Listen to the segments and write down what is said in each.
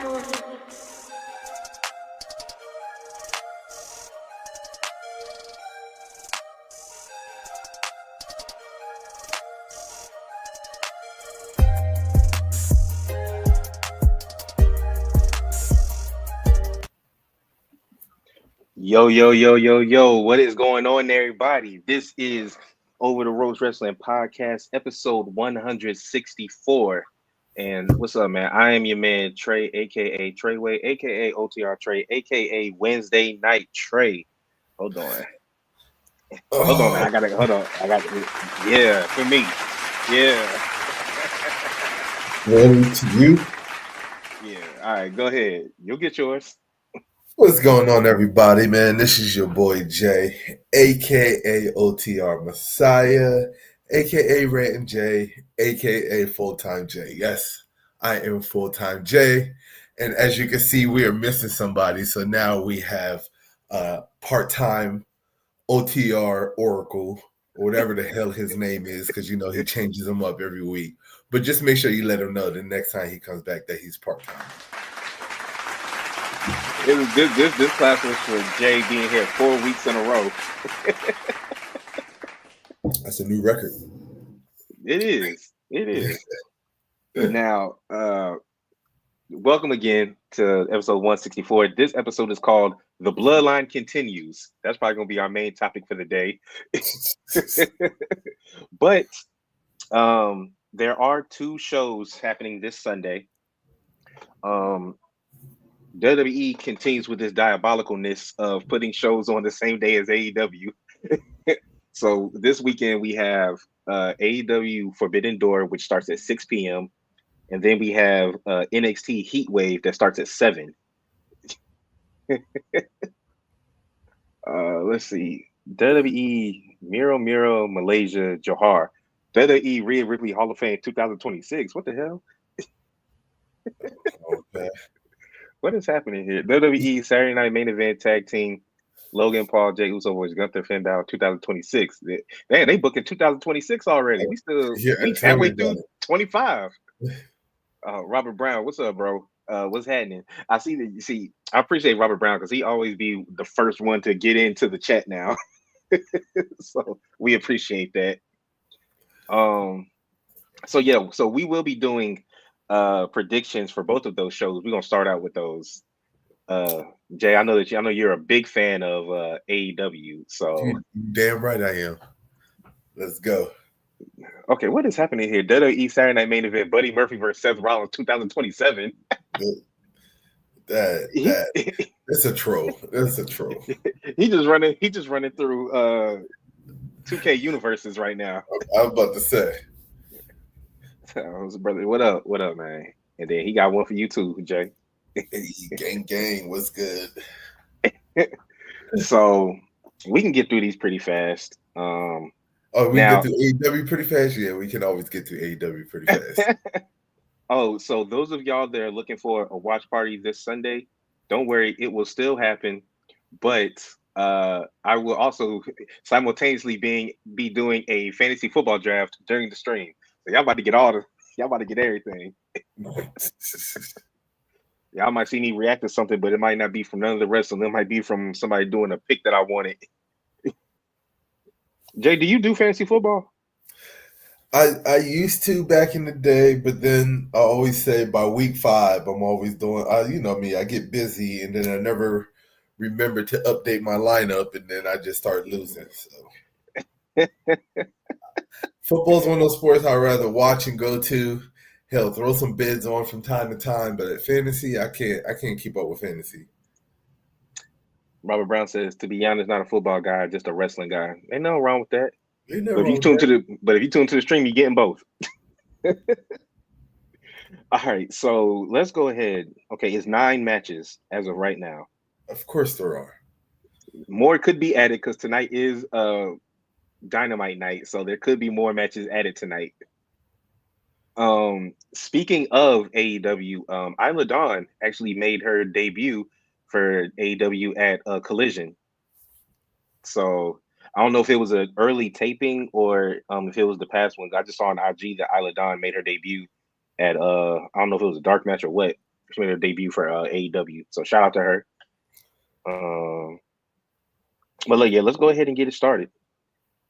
Yo, yo, yo, yo, yo, what is going on, everybody? This is Over the Ropes Wrestling Podcast, episode 164. And what's up, man? I am your man, Trey, aka Treyway, aka OTR Trey, aka Wednesday Night Trey. Hold on. Hold on, man. I got yeah, for me. Yeah. Ready to you? Yeah. All right, go ahead. You'll get yours. What's going on, everybody, man? This is your boy Jay, a.k.a. OTR Messiah, a.k.a. Rantin' Jay, a.k.a. Full-Time Jay. Yes, I am Full-Time Jay. And as you can see, we are missing somebody. So now we have part-time OTR Oracle, or whatever the hell his name is, because, you know, he changes them up every week. But just make sure you let him know the next time he comes back that he's part-time. It was good. This class was for Jay being here 4 weeks in a row. That's a new record. It is. It is. Now, welcome again to episode 164. This episode is called The Bloodline Continues. That's probably going to be our main topic for the day. But there are two shows happening this Sunday. WWE continues with this diabolicalness of putting shows on the same day as AEW. So this weekend we have AEW Forbidden Door, which starts at 6 p.m. And then we have NXT Heatwave that starts at 7. Let's see. WWE Miro Malaysia Johar. WWE Rhea Ripley Hall of Fame 2026. What the hell? Okay. What is happening here? WWE Saturday Night Main Event Tag Team Logan Paul, Jey Uso vs. Gunther, Finn Balor 2026. Man, they booking 2026 already. We halfway through 25. Robert Brown, what's up, bro? What's happening? I see that. You see, I appreciate Robert Brown because he always be the first one to get into the chat now. So we appreciate that. So we will be doing predictions for both of those shows. We're gonna start out with those. Jay, I know you're a big fan of AEW. So damn right I am. Let's go. Okay, what is happening here? WWE Saturday Night Main Event: Buddy Murphy versus Seth Rollins 2027. That's a troll. That's a troll. He just running through 2K universes right now. I'm about to say. Brother, what up, man? And then he got one for you too, Jay. Gang, what's good? So we can get through these pretty fast. We get through AEW pretty fast? Yeah, we can always get through AEW pretty fast. So those of y'all that are looking for a watch party this Sunday, don't worry, it will still happen. But I will also simultaneously be doing a fantasy football draft during the stream. So y'all about to get everything. Y'all might see me react to something, but it might not be from none of the rest of them. It might be from somebody doing a pick that I wanted. Jay, do you do fantasy football? I used to back in the day, but then I always say by week 5, I'm always doing, you know me, I get busy and then I never remember to update my lineup and then I just start losing. So football's one of those sports I'd rather watch and go to. Hell, throw some bids on from time to time, but at fantasy, I can't keep up with fantasy. Robert Brown says, to be honest, not a football guy, just a wrestling guy. Ain't nothing wrong with that. But if you tune to the stream, you're getting both. All right, so let's go ahead. Okay, it's 9 matches as of right now. Of course there are. More could be added because tonight is Dynamite night, so there could be more matches added tonight. Speaking of AEW, Isla Dawn actually made her debut for AEW at Collision. So I don't know if it was an early taping or if it was the past ones. I just saw on IG that Isla Dawn made her debut at I don't know if it was a dark match or what She made her debut for AEW. So shout out to her. But look, yeah, let's go ahead and get it started.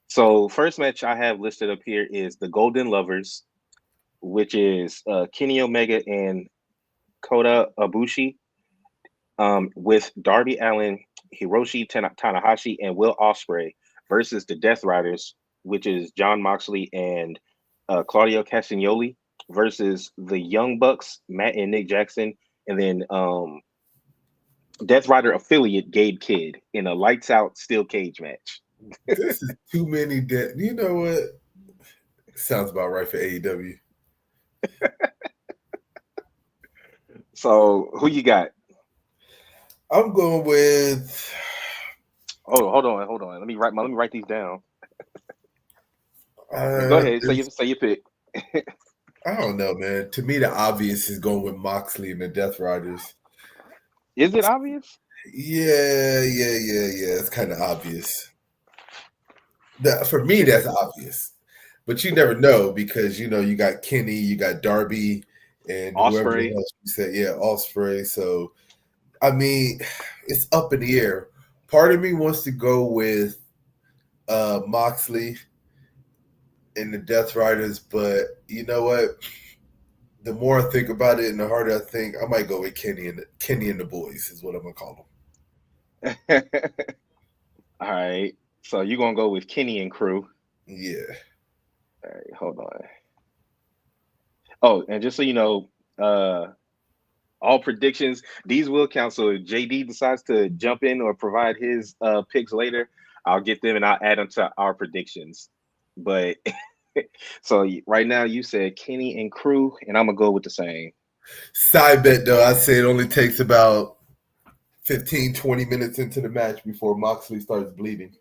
So first match I have listed up here is the Golden Lovers, which is Kenny Omega and Kota Ibushi, with Darby Allin, Hiroshi Tanahashi, and Will Ospreay versus the Death Riders, which is Jon Moxley and Claudio Castagnoli, versus the Young Bucks, Matt and Nick Jackson, and then Death Rider affiliate Gabe Kidd in a lights out steel cage match. This is too many dead. You know what? Sounds about right for AEW. So who you got? I'm going with. Oh, hold on. Let me write these down. Go ahead. Say your pick. I don't know, man. To me, the obvious is going with Moxley and the Death Riders. Is it obvious? Yeah. It's kind of obvious. For me, that's obvious. But you never know because, you got Kenny, you got Darby, and whoever else you said. Yeah, Ospreay. So, I mean, it's up in the air. Part of me wants to go with Moxley and the Death Riders, but you know what? The more I think about it and the harder I think, I might go with Kenny and the boys is what I'm gonna call them. All right. So you're gonna go with Kenny and crew. Yeah. All right, hold on. Oh, and just so you know, all predictions, these will count. So if JD decides to jump in or provide his picks later, I'll get them and I'll add them to our predictions. But so right now you said Kenny and crew, and I'm gonna go with the same. Side bet though, I say it only takes about 15, 20 minutes into the match before Moxley starts bleeding.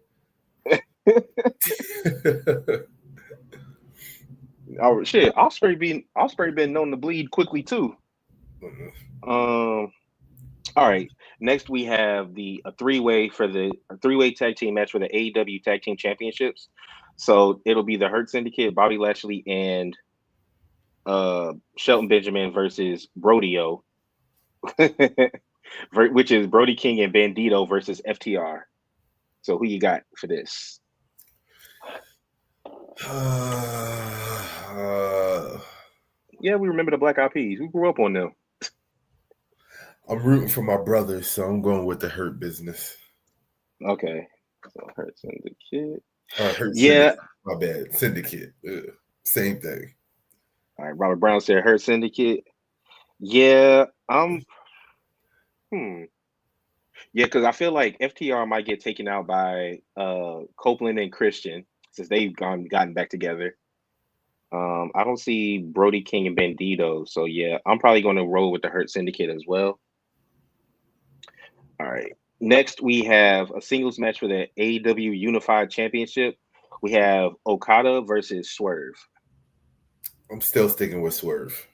Oh shit! Ospreay been known to bleed quickly too. Mm-hmm. All right. Next we have a three-way tag team match for the AEW Tag Team Championships. So it'll be the Hurt Syndicate, Bobby Lashley, and Shelton Benjamin versus Brodeo, which is Brody King and Bandito versus FTR. So who you got for this? Yeah, we remember the Black Eyed Peas. We grew up on them. I'm rooting for my brothers, so I'm going with the Hurt Business. Okay. So Hurt Syndicate. Hurt Syndicate. My bad. Syndicate. Same thing. All right. Robert Brown said Hurt Syndicate. Yeah. Yeah, because I feel like FTR might get taken out by Copeland and Christian since they've gotten back together. I don't see Brody King and Bandito, so yeah, I'm probably going to roll with the Hurt Syndicate as well. All right. Next, we have a singles match for the AEW Unified Championship. We have Okada versus Swerve. I'm still sticking with Swerve.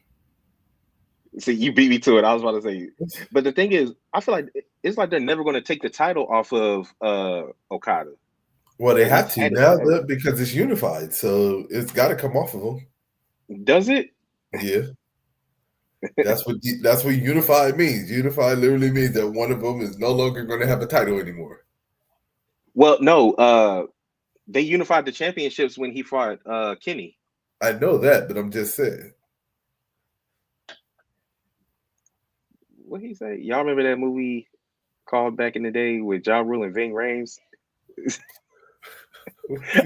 See, you beat me to it. I was about to say, but the thing is, I feel like it's like they're never going to take the title off of Okada. Well, they have to now because it's unified, so it's got to come off of them. Does it? Yeah. That's what unified means. Unified literally means that one of them is no longer going to have a title anymore. Well, no, they unified the championships when he fought Kenny. I know that, but I'm just saying. What did he say? Y'all remember that movie called back in the day with Ja Rule and Ving Rhames?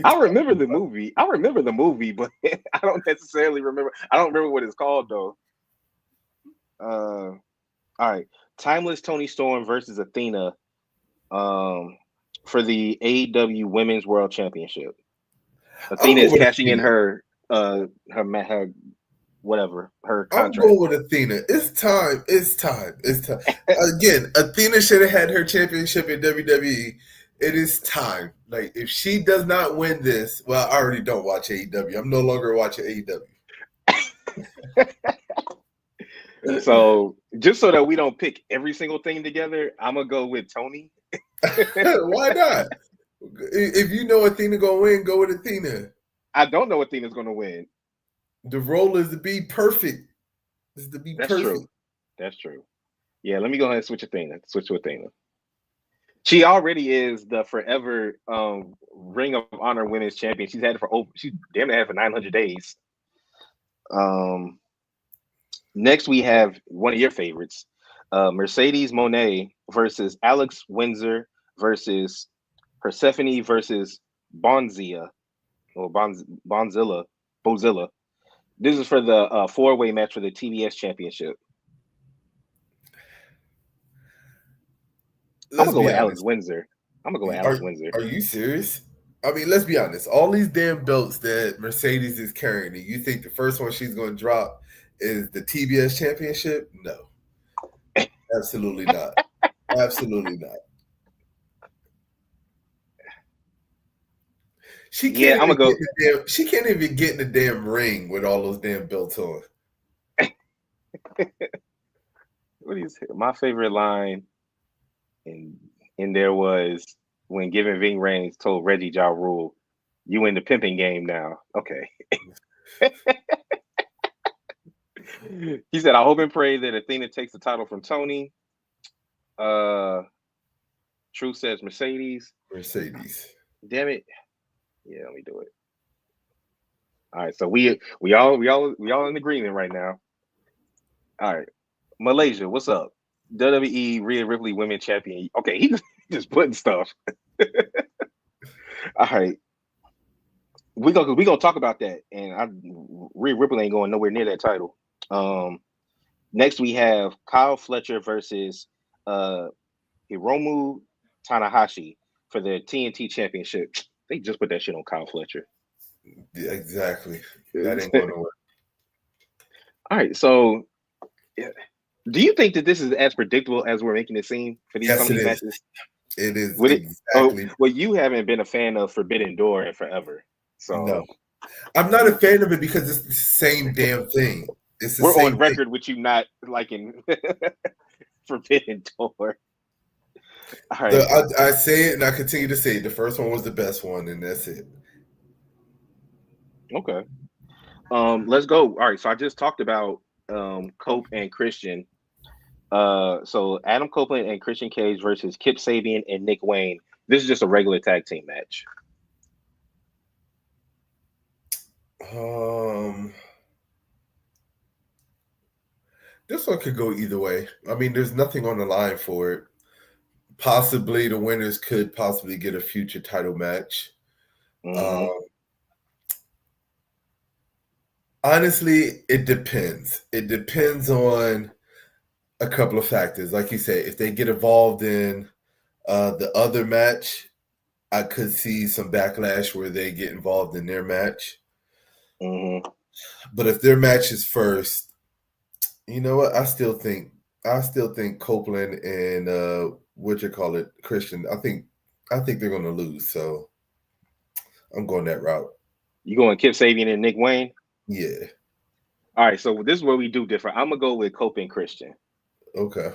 I remember the movie, but I don't necessarily remember. I don't remember what it's called though. All right, Timeless Toni Storm versus Athena, for the AEW Women's World Championship. Athena is cashing in her whatever her contract. I'm going with Athena. It's time. Again, Athena should have had her championship in WWE. It is time. Like, if she does not win this, well, I already don't watch AEW. I'm no longer watching AEW. So, just so that we don't pick every single thing together, I'm going to go with Tony. Why not? If you know Athena going to win, go with Athena. I don't know Athena's going to win. The role is to be perfect. That's true. That's true. Yeah, let me go ahead and switch Athena. Switch to Athena. She already is the forever Ring of Honor Women's Champion. She's had it for she's damn near had it for 900 days. Next we have one of your favorites, Mercedes Moné versus Alex Windsor versus Persephone versus Bonzilla or Bonzilla. This is for the four-way match for the TBS Championship. I'm gonna go with Alex Windsor. Are you serious? I mean, let's be honest. All these damn belts that Mercedes is carrying, you think the first one she's going to drop is the TBS Championship? No, absolutely not. Absolutely not. She can't she can't even get in the damn ring with all those damn belts on. What is my favorite line in there was when Giving Ving Rhames told Reggie Ja Rule, "You in the pimping game now." Okay. He said, "I hope and pray that Athena takes the title from Tony." Truth says Mercedes. Damn it. Yeah, let me do it. All right, so we all in agreement right now. All right, Malaysia, what's up? WWE Rhea Ripley Women Champion. Okay, he just putting stuff. All right, we gonna talk about that, and Rhea Ripley ain't going nowhere near that title. Next we have Kyle Fletcher versus Hiromu Tanahashi for the TNT Championship. They just put that shit on Kyle Fletcher. Yeah, exactly. That ain't going to work. All right, so do you think that this is as predictable as we're making it seem for these matches? It is exactly. Well, you haven't been a fan of Forbidden Door in forever, so no, I'm not a fan of it because it's the same damn thing. We're on record with you not liking Forbidden Door. All right. I say it and I continue to say it. The first one was the best one, and that's it. Okay. Let's go. All right. So I just talked about Cope and Christian. So Adam Copeland and Christian Cage versus Kip Sabian and Nick Wayne. This is just a regular tag team match. This one could go either way. I mean, there's nothing on the line for it. Possibly the winners could possibly get a future title match. Mm-hmm. Honestly, it depends. It depends on a couple of factors. Like you say, if they get involved in the other match, I could see some backlash where they get involved in their match. Mm-hmm. But if their match is first, you know what? I still think Copeland and Christian. I think they're going to lose. So I'm going that route. You going Kip Sabian and Nick Wayne? Yeah. All right. So this is where we do different. I'm gonna go with Cope and Christian. Okay.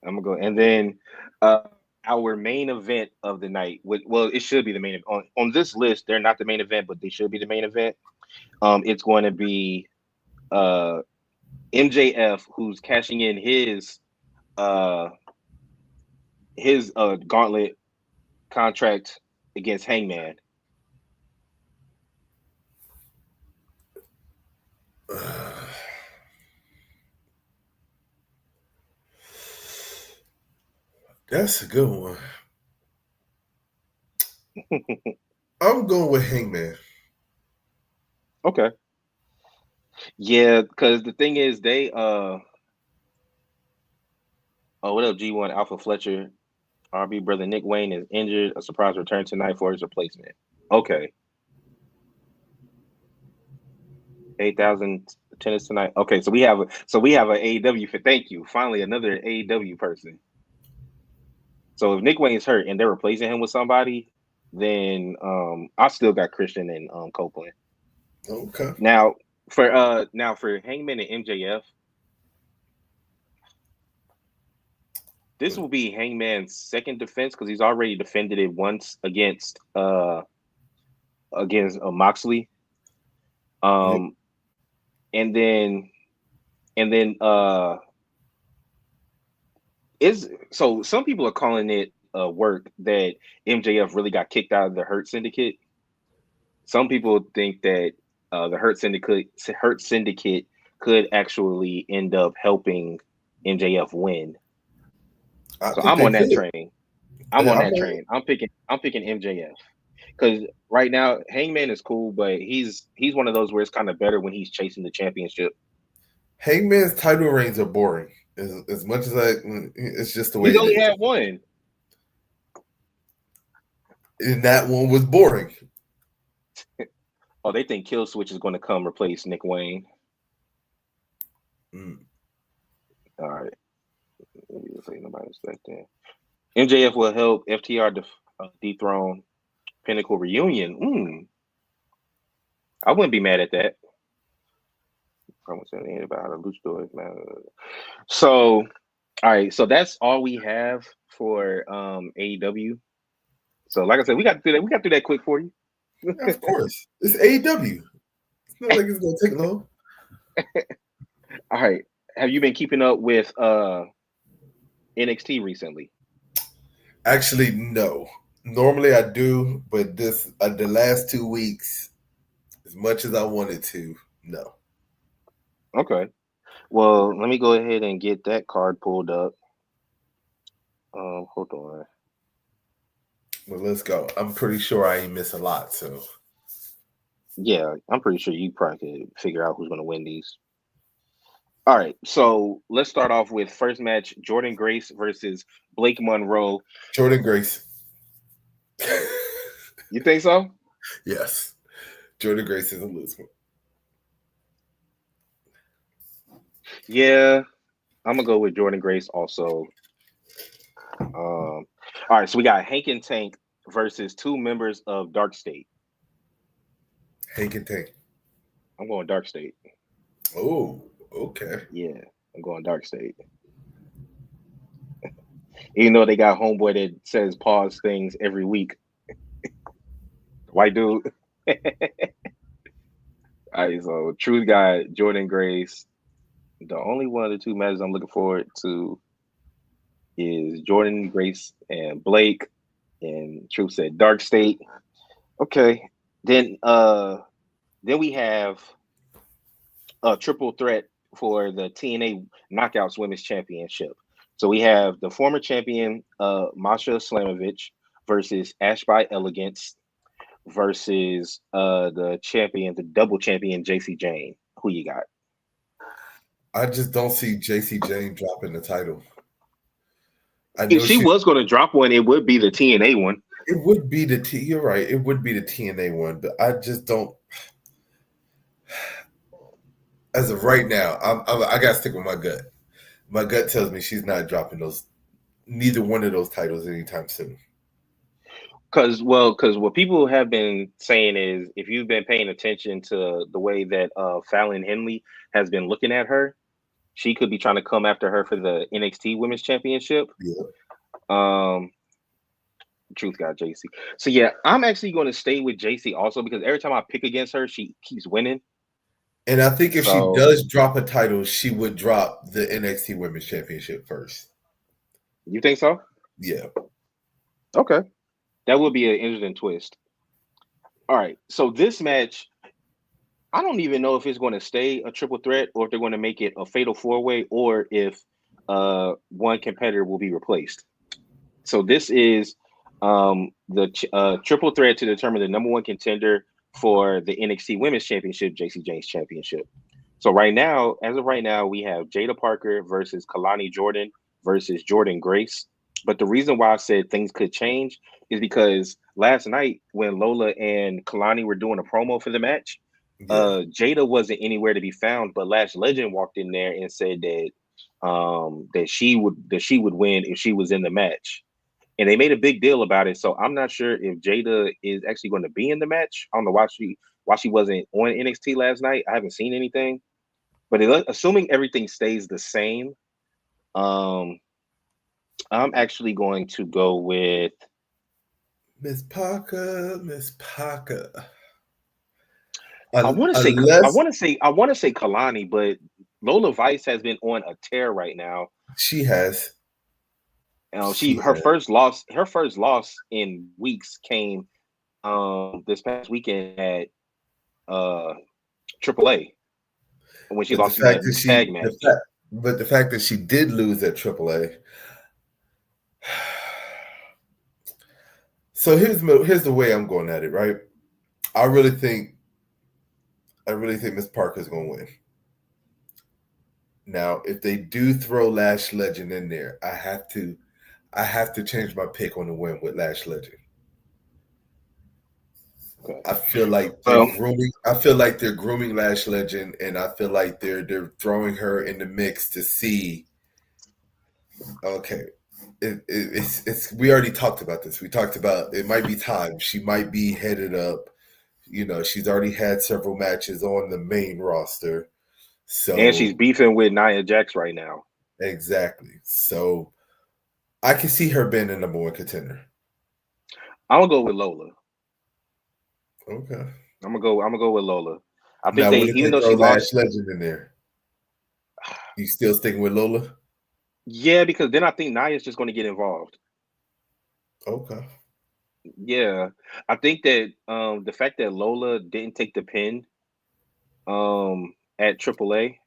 I'm gonna go, and then our main event of the night. Well, it should be the main event on this list. They're not the main event, but they should be the main event. It's going to be MJF, who's cashing in his gauntlet contract against Hangman. That's a good one. I'm going with Hangman. Okay. Yeah, because the thing is, they what up, G1 Alpha Fletcher? RB brother Nick Wayne is injured. A surprise return tonight for his replacement. Okay. 8,000 attendance tonight. Okay, so we have a AEW for thank you. Finally, another AEW person. So if Nick Wayne's hurt and they're replacing him with somebody, then I still got Christian and Copeland. Okay. Now for Hangman and MJF, this will be Hangman's second defense because he's already defended it once against Moxley. And then is so some people are calling it work that MJF really got kicked out of the Hurt Syndicate. Some people think that the Hurt Syndicate could actually end up helping MJF win. I So think I'm they on that could. train. I'm on that train. I'm picking MJF because right now Hangman is cool, but he's one of those where it's kind of better when he's chasing the championship. Hangman's title reigns are boring. As much as it's just the way He's it only is. had one. And that one was boring. Oh, they think Kill Switch is going to come replace Nick Wayne. Mm. All right. Say nobody's back there. MJF will help FTR dethrone Pinnacle Reunion. I wouldn't be mad at that. I won't say anything about how the luchadors, man. So, all right. So that's all we have for AEW. So, like I said, we got to do that. We got to do that quick for you. Of course, it's AEW. It's not like it's gonna take long. All right. Have you been keeping up with NXT recently? Actually, no. Normally I do, but this the last 2 weeks, as much as I wanted to, no. Okay. Well, let me go ahead and get that card pulled up. Hold on. Well, let's go. I'm pretty sure I ain't miss a lot, so. Yeah, I'm pretty sure you probably could figure out who's going to win these. All right, so let's start off with first match: Jordan Grace versus Blake Monroe. Jordan Grace. You think so? Yes. Jordan Grace is a loser. Yeah, I'm gonna go with Jordan Grace also. All right, so we got Hank and Tank versus two members of Dark State. Hank and Tank. I'm going Dark State. Oh, okay. Yeah, I'm going Dark State. Even though they got homeboy that says pause things every week. White dude. All right, so Truth got Jordan Grace. The only one of the two matches I'm looking forward to is Jordan Grace and Blake. And Truth said Dark State. Okay. Then we have a triple threat for the TNA Knockouts Women's Championship. So we have the former champion Masha Slamovich versus Ash by Elegance versus the double champion JC Jane. Who you got? I just don't see JC Jane dropping the title. If she was going to drop one, it would be the TNA one. It would be you're right. It would be the TNA one, but I just don't. As of right now, I got to stick with my gut. My gut tells me she's not dropping neither one of those titles anytime soon. Because what people have been saying is, if you've been paying attention to the way that Fallon Henley has been looking at her, she could be trying to come after her for the NXT Women's Championship. Yeah. Truth got JC. So yeah, I'm actually going to stay with JC also because every time I pick against her, she keeps winning. And I think if she does drop a title, she would drop the NXT Women's Championship first. You think so? Yeah. Okay. That would be an interesting twist. All right. So this match, I don't even know if it's going to stay a triple threat or if they're going to make it a fatal four-way or if one competitor will be replaced. So this is the triple threat to determine the number one contender for the NXT Women's Championship, JC Jane's Championship. So as of right now, we have Jada Parker versus Kalani Jordan versus Jordan Grace. But the reason why I said things could change is because last night when Lola and Kalani were doing a promo for the match, Jada wasn't anywhere to be found, but Lash Legend walked in there and said that that she would win if she was in the match. And they made a big deal about it. So I'm not sure if Jada is actually going to be in the match. I don't know why she wasn't on NXT last night. I haven't seen anything. But assuming everything stays the same, I'm actually going to go with Miss Parker. I want to say Kalani, but Lola Vice has been on a tear right now. She has. Her first loss in weeks came this past weekend at AAA when she lost in that tag match. But the fact that she did lose at AAA. So here's the way I'm going at it, right? I really think Miss Parker's gonna win. Now, if they do throw Lash Legend in there, I have to change my pick on the win with Lash Legend. Okay. I feel like they're grooming Lash Legend, and I feel like they're throwing her in the mix to see. Okay, it's we already talked about this. We talked about it might be time. She might be headed up. She's already had several matches on the main roster. So, and she's beefing with Nia Jax right now. Exactly. So I can see her being the number one contender. I'm gonna go with Lola. Okay. I'm gonna go with Lola. I think now, even though she lost Legend in there, you still sticking with Lola? Yeah, because then I think Nia's just going to get involved. Okay. Yeah, I think that the fact that Lola didn't take the pin at AAA,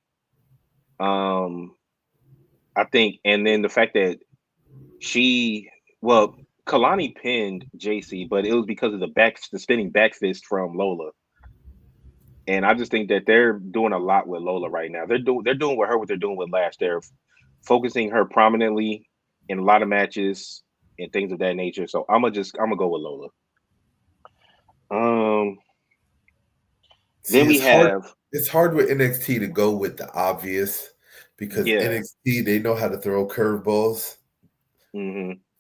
I think, and then the fact that Kalani pinned JC, but it was because of the spinning back fist from Lola. And I just think that they're doing a lot with Lola right now. They're doing with her what they're doing with Lash. They're focusing her prominently in a lot of matches and things of that nature. So I'm gonna go with Lola. Then we have. It's hard with NXT to go with the obvious because NXT, they know how to throw curveballs,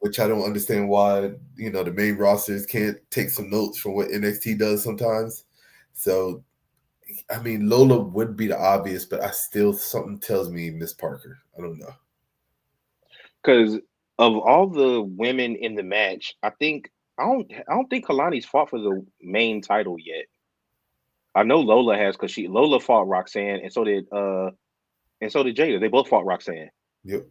which I don't understand why the main rosters can't take some notes from what NXT does sometimes. So, I mean, Lola would be the obvious, but something tells me Miss Parker. I don't know. Because of all the women in the match, I don't think Kalani's fought for the main title yet. I know Lola has because Lola fought Roxanne, and so did Jada. They both fought Roxanne. Yep.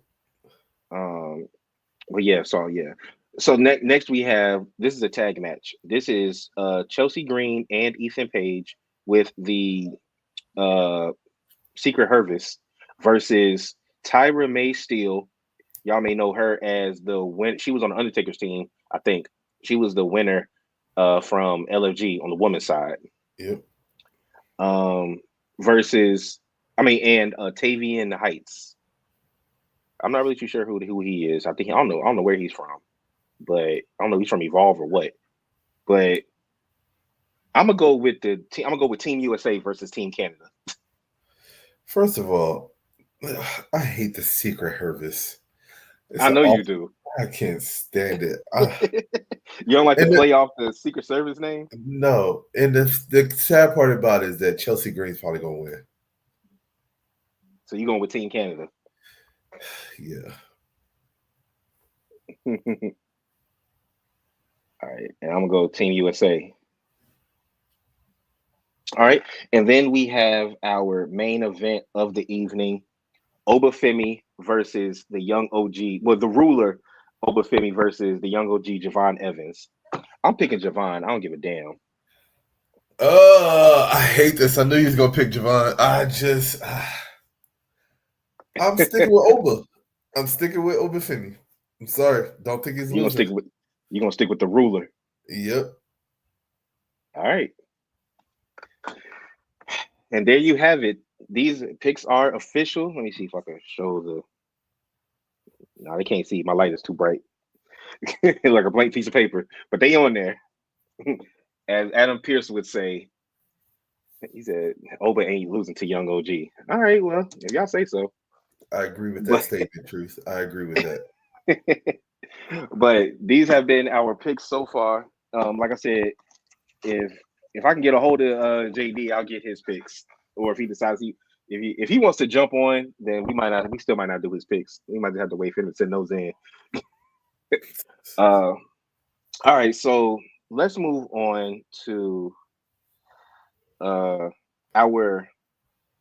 But yeah, So next we have, this is a tag match. This is Chelsea Green and Ethan Page with the Secret Hervis versus Tyra May Steele. Y'all may know her as the win. She was on the Undertaker's team, I think. She was the winner from LFG on the women's side. Yep. Versus, and Tavian Heights. I'm not really too sure who he is. I don't know where he's from, but I don't know if he's from Evolve or what. But I'm gonna go with Team USA versus Team Canada. First of all, I hate the Secret Hervis. I know you do. I can't stand it. You don't like to play off the Secret Service name? No. And the sad part about it is that Chelsea Green's probably going to win. So you're going with Team Canada? Yeah. All right. And I'm going to go Team USA. All right. And then we have our main event of the evening. Obafemi versus the young OG. Well, the ruler, Obafemi versus the young OG, Javon Evans. I'm picking Javon. I don't give a damn. I hate this. I knew he was going to pick Javon. I'm sticking with Oba. I'm sticking with Obafemi. I'm sorry. Don't think he's losing. You're going to stick with the ruler. Yep. All right. And there you have it. These picks are official. Let me see if I can show the. No, they can't see. My light is too bright. Like a blank piece of paper. But they on there. As Adam Pearce would say, he said, Oba ain't losing to young OG. All right, well, if y'all say so. I agree with that statement, Truth. I agree with that. But these have been our picks so far. Like I said, if I can get a hold of JD, I'll get his picks. Or if he decides if he wants to jump on, then we still might not do his picks. We might just have to wait for him to send those in. All right, so let's move on to our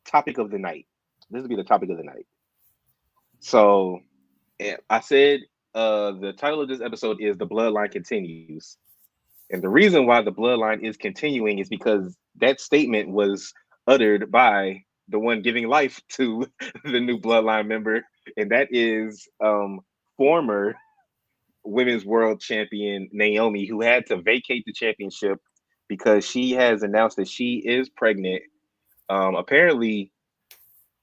topic of the night. This will be the topic of the night. So I said the title of this episode is The Bloodline Continues. And the reason why the bloodline is continuing is because that statement was uttered by the one giving life to the new bloodline member, and that is former women's world champion Naomi, who had to vacate the championship because she has announced that she is pregnant. Apparently,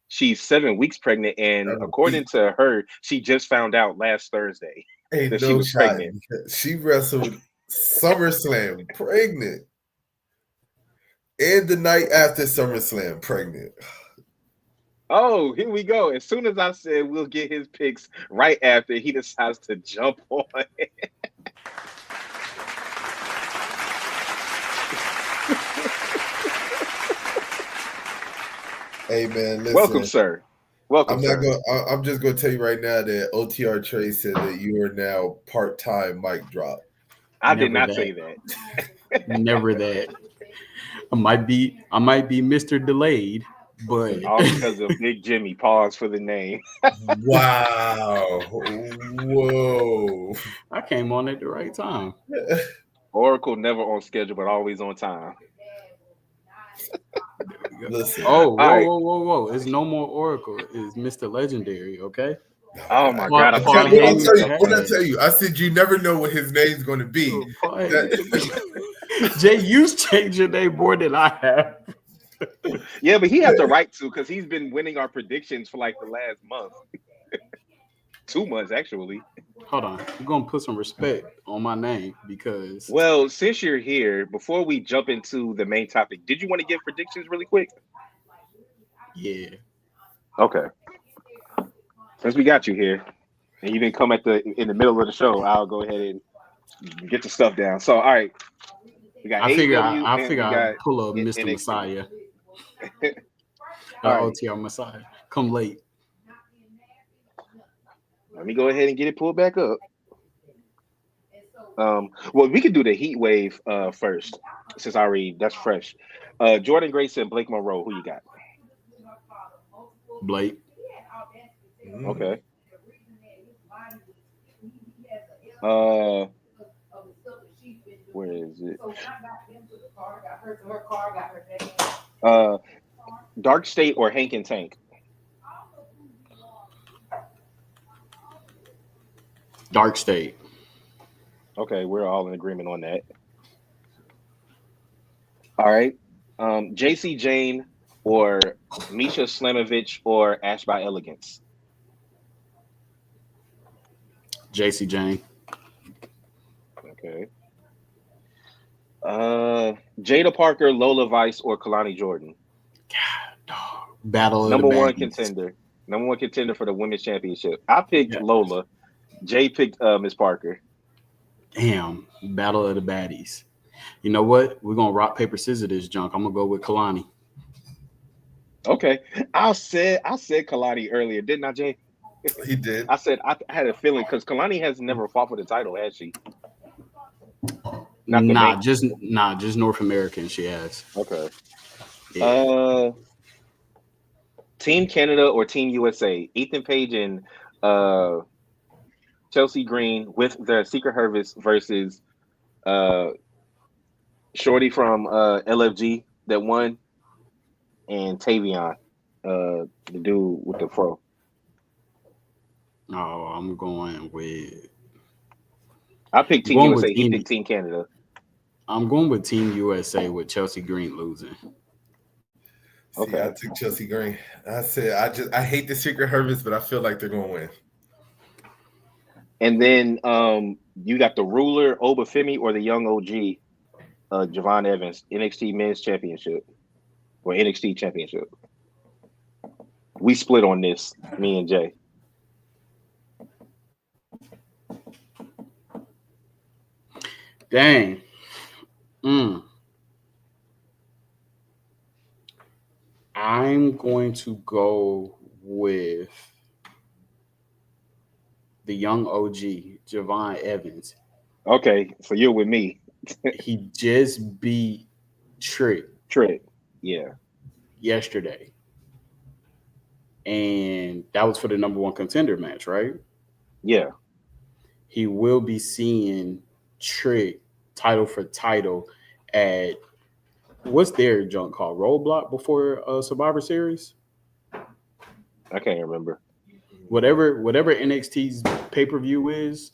she's 7 weeks pregnant, and according to her, she just found out last Thursday that she was pregnant. She wrestled SummerSlam pregnant, and the night after SummerSlam pregnant. Oh, here we go. As soon as I said we'll get his picks right after, he decides to jump on it. Hey man, listen. Welcome, sir. Welcome. I'm just gonna tell you right now that OTR Trey said that you are now part-time mic drop. I did not say that. Never that. I might be Mr. Delayed, but all because of Big Jimmy. Pause for the name. Wow. Whoa. I came on at the right time. Oracle never on schedule, but always on time. Listen. Oh, whoa. It's no more Oracle. It's Mr. Legendary, okay? Oh my God. What did I tell you? I said you never know what his name's going to be. Jay, you changed your name more than I have. Yeah, but he has the right to, because he's been winning our predictions for like the last month. 2 months, actually. Hold on. You're going to put some respect on my name because... Well, since you're here, before we jump into the main topic, did you want to give predictions really quick? Yeah. Okay. Since we got you here, and you didn't come in the middle of the show, I'll go ahead and get the stuff down. So, all right. We got I figure I'd pull up Mr. Messiah. OTR Messiah. Come late. Let me go ahead and get it pulled back up. Well, we could do the heat wave first, since that's fresh. Jordan Grace and Blake Monroe, who you got? Blake. Okay. Where is it? Dark State or Hank and Tank? Dark State. Okay, we're all in agreement on that. All right. JC Jane or Misha Slamovich or Ash by Elegance? JC Jane. Okay. Jada Parker, Lola Vice, or Kalani Jordan? God, dog. Battle of number the one contender. Number one contender for the women's championship. I picked Lola. Jay picked Miss Parker. Damn. Battle of the baddies. You know what? We're gonna rock, paper, scissors this junk. I'm gonna go with Kalani. Okay. I said Kalani earlier, didn't I, Jay? He did. I said I had a feeling because Kalani has never fought for the title, has she? Just North American. She has. Okay. Yeah. Team Canada or Team USA? Ethan Page and Chelsea Green with the Secret Service versus Shorty from LFG that won, and Tavion, the dude with the fro. Oh, I'm going with. I picked Team USA. He picked Team Canada. I'm going with Team USA with Chelsea Green losing. Okay, I took Chelsea Green. I said I hate the Secret Service, but I feel like they're going to win. And then you got the Ruler, Obafemi, or the young OG, Javon Evans, NXT Men's Championship or NXT Championship. We split on this, me and Jay. Dang. I'm going to go with the young OG, Javon Evans. Okay, so you're with me. He just beat Trick, yeah, yesterday. And that was for the number one contender match, right? Yeah. he will be seeing Trick title for title at what's their junk called? Roadblock before Survivor Series? I can't remember. Whatever NXT's pay-per-view is,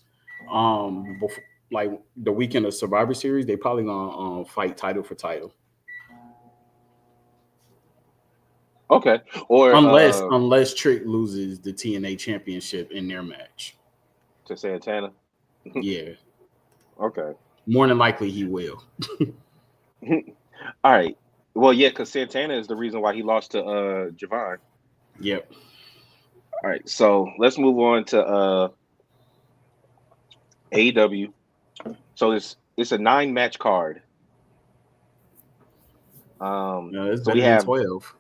before, like the weekend of Survivor Series, they probably gonna fight title for title. Okay. Or unless Trick loses the TNA championship in their match. To Santana? Yeah. Okay. More than likely he will. All right. Well, yeah, because Santana is the reason why he lost to Javon. Yep. All right. So let's move on to AEW. So it's a 9-match card. No, it's so better we than have 12.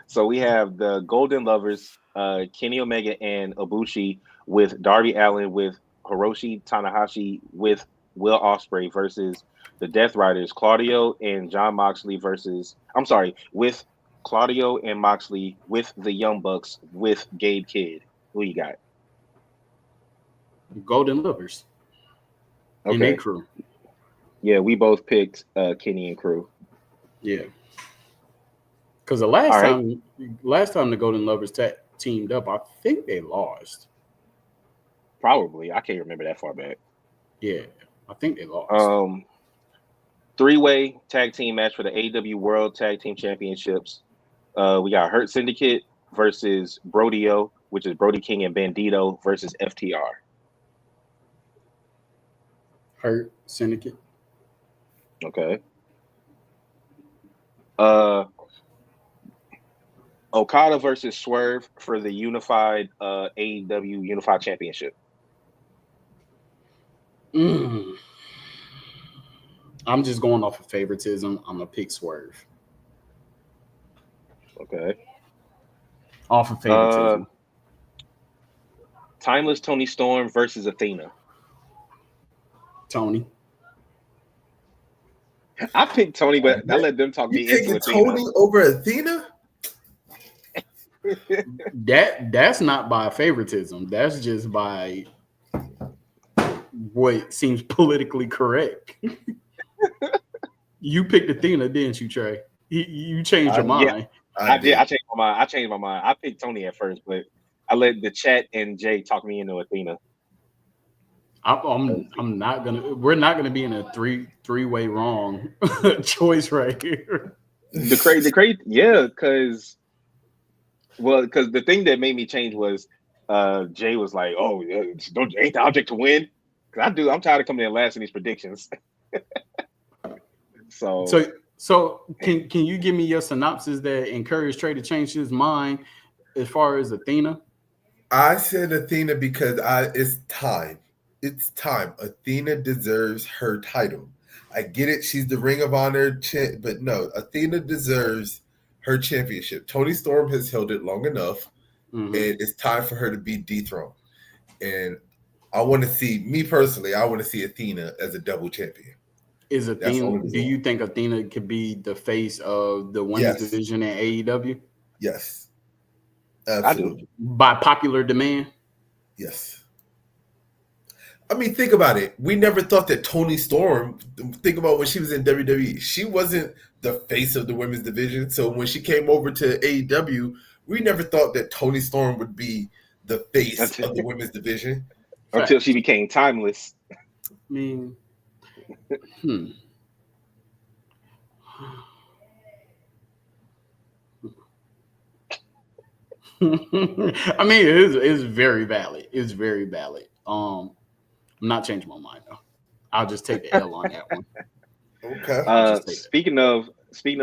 So we have the Golden Lovers, Kenny Omega and Ibushi with Darby Allin with Hiroshi Tanahashi with Will Ospreay versus the Death Riders, Claudio and John Moxley with Claudio and Moxley with the Young Bucks with Gabe Kidd. Who you got? Golden Lovers. Okay. And their crew. Yeah, we both picked Kenny and crew. Yeah. Because the last time the Golden Lovers teamed up, I think they lost. Probably. I can't remember that far back. Yeah, I think they lost. 3-way tag team match for the AEW World Tag Team Championships. We got Hurt Syndicate versus Brodeo, which is Brody King and Bandito versus FTR. Hurt Syndicate. Okay. Okada versus Swerve for the unified AEW Unified Championship. I'm just going off of favoritism. I'm gonna pick Swerve. Okay. Off of favoritism. Timeless Tony Storm versus Athena. Tony. I picked Tony, but I let them talk me into Athena. Tony over Athena? That's not by favoritism. That's just by what seems politically correct. You picked Athena, didn't you, Trey? You changed your mind. Yeah, I did. I changed my mind. I picked Tony at first, but I let the chat and Jay talk me into Athena. I'm not gonna. We're not gonna be in a three-way wrong choice right here. The crazy, yeah, because the thing that made me change was Jay was like, "Oh, ain't the object to win?" Because I'm tired of coming in last in these predictions. So can you give me your synopsis that encouraged Trey to change his mind as far as Athena? I said Athena because it's time. It's time. Athena deserves her title. I get it. She's the Ring of Honor but no, Athena deserves her championship. Toni Storm has held it long enough, and it's time for her to be dethroned. And I want to see, me personally, I want to see Athena as a double champion. Is Athena? Do you think Athena could be the face of the women's division in AEW? Yes, absolutely. I do. By popular demand. Yes. I mean, think about it. We never thought that Toni Storm. Think about when she was in WWE. She wasn't the face of the women's division. So when she came over to AEW, we never thought that Toni Storm would be the face of the women's division until she became timeless. I mean. I mean, it's very valid. It's very valid. I'm not changing my mind though. I'll just take the L on that one. Okay. Speaking of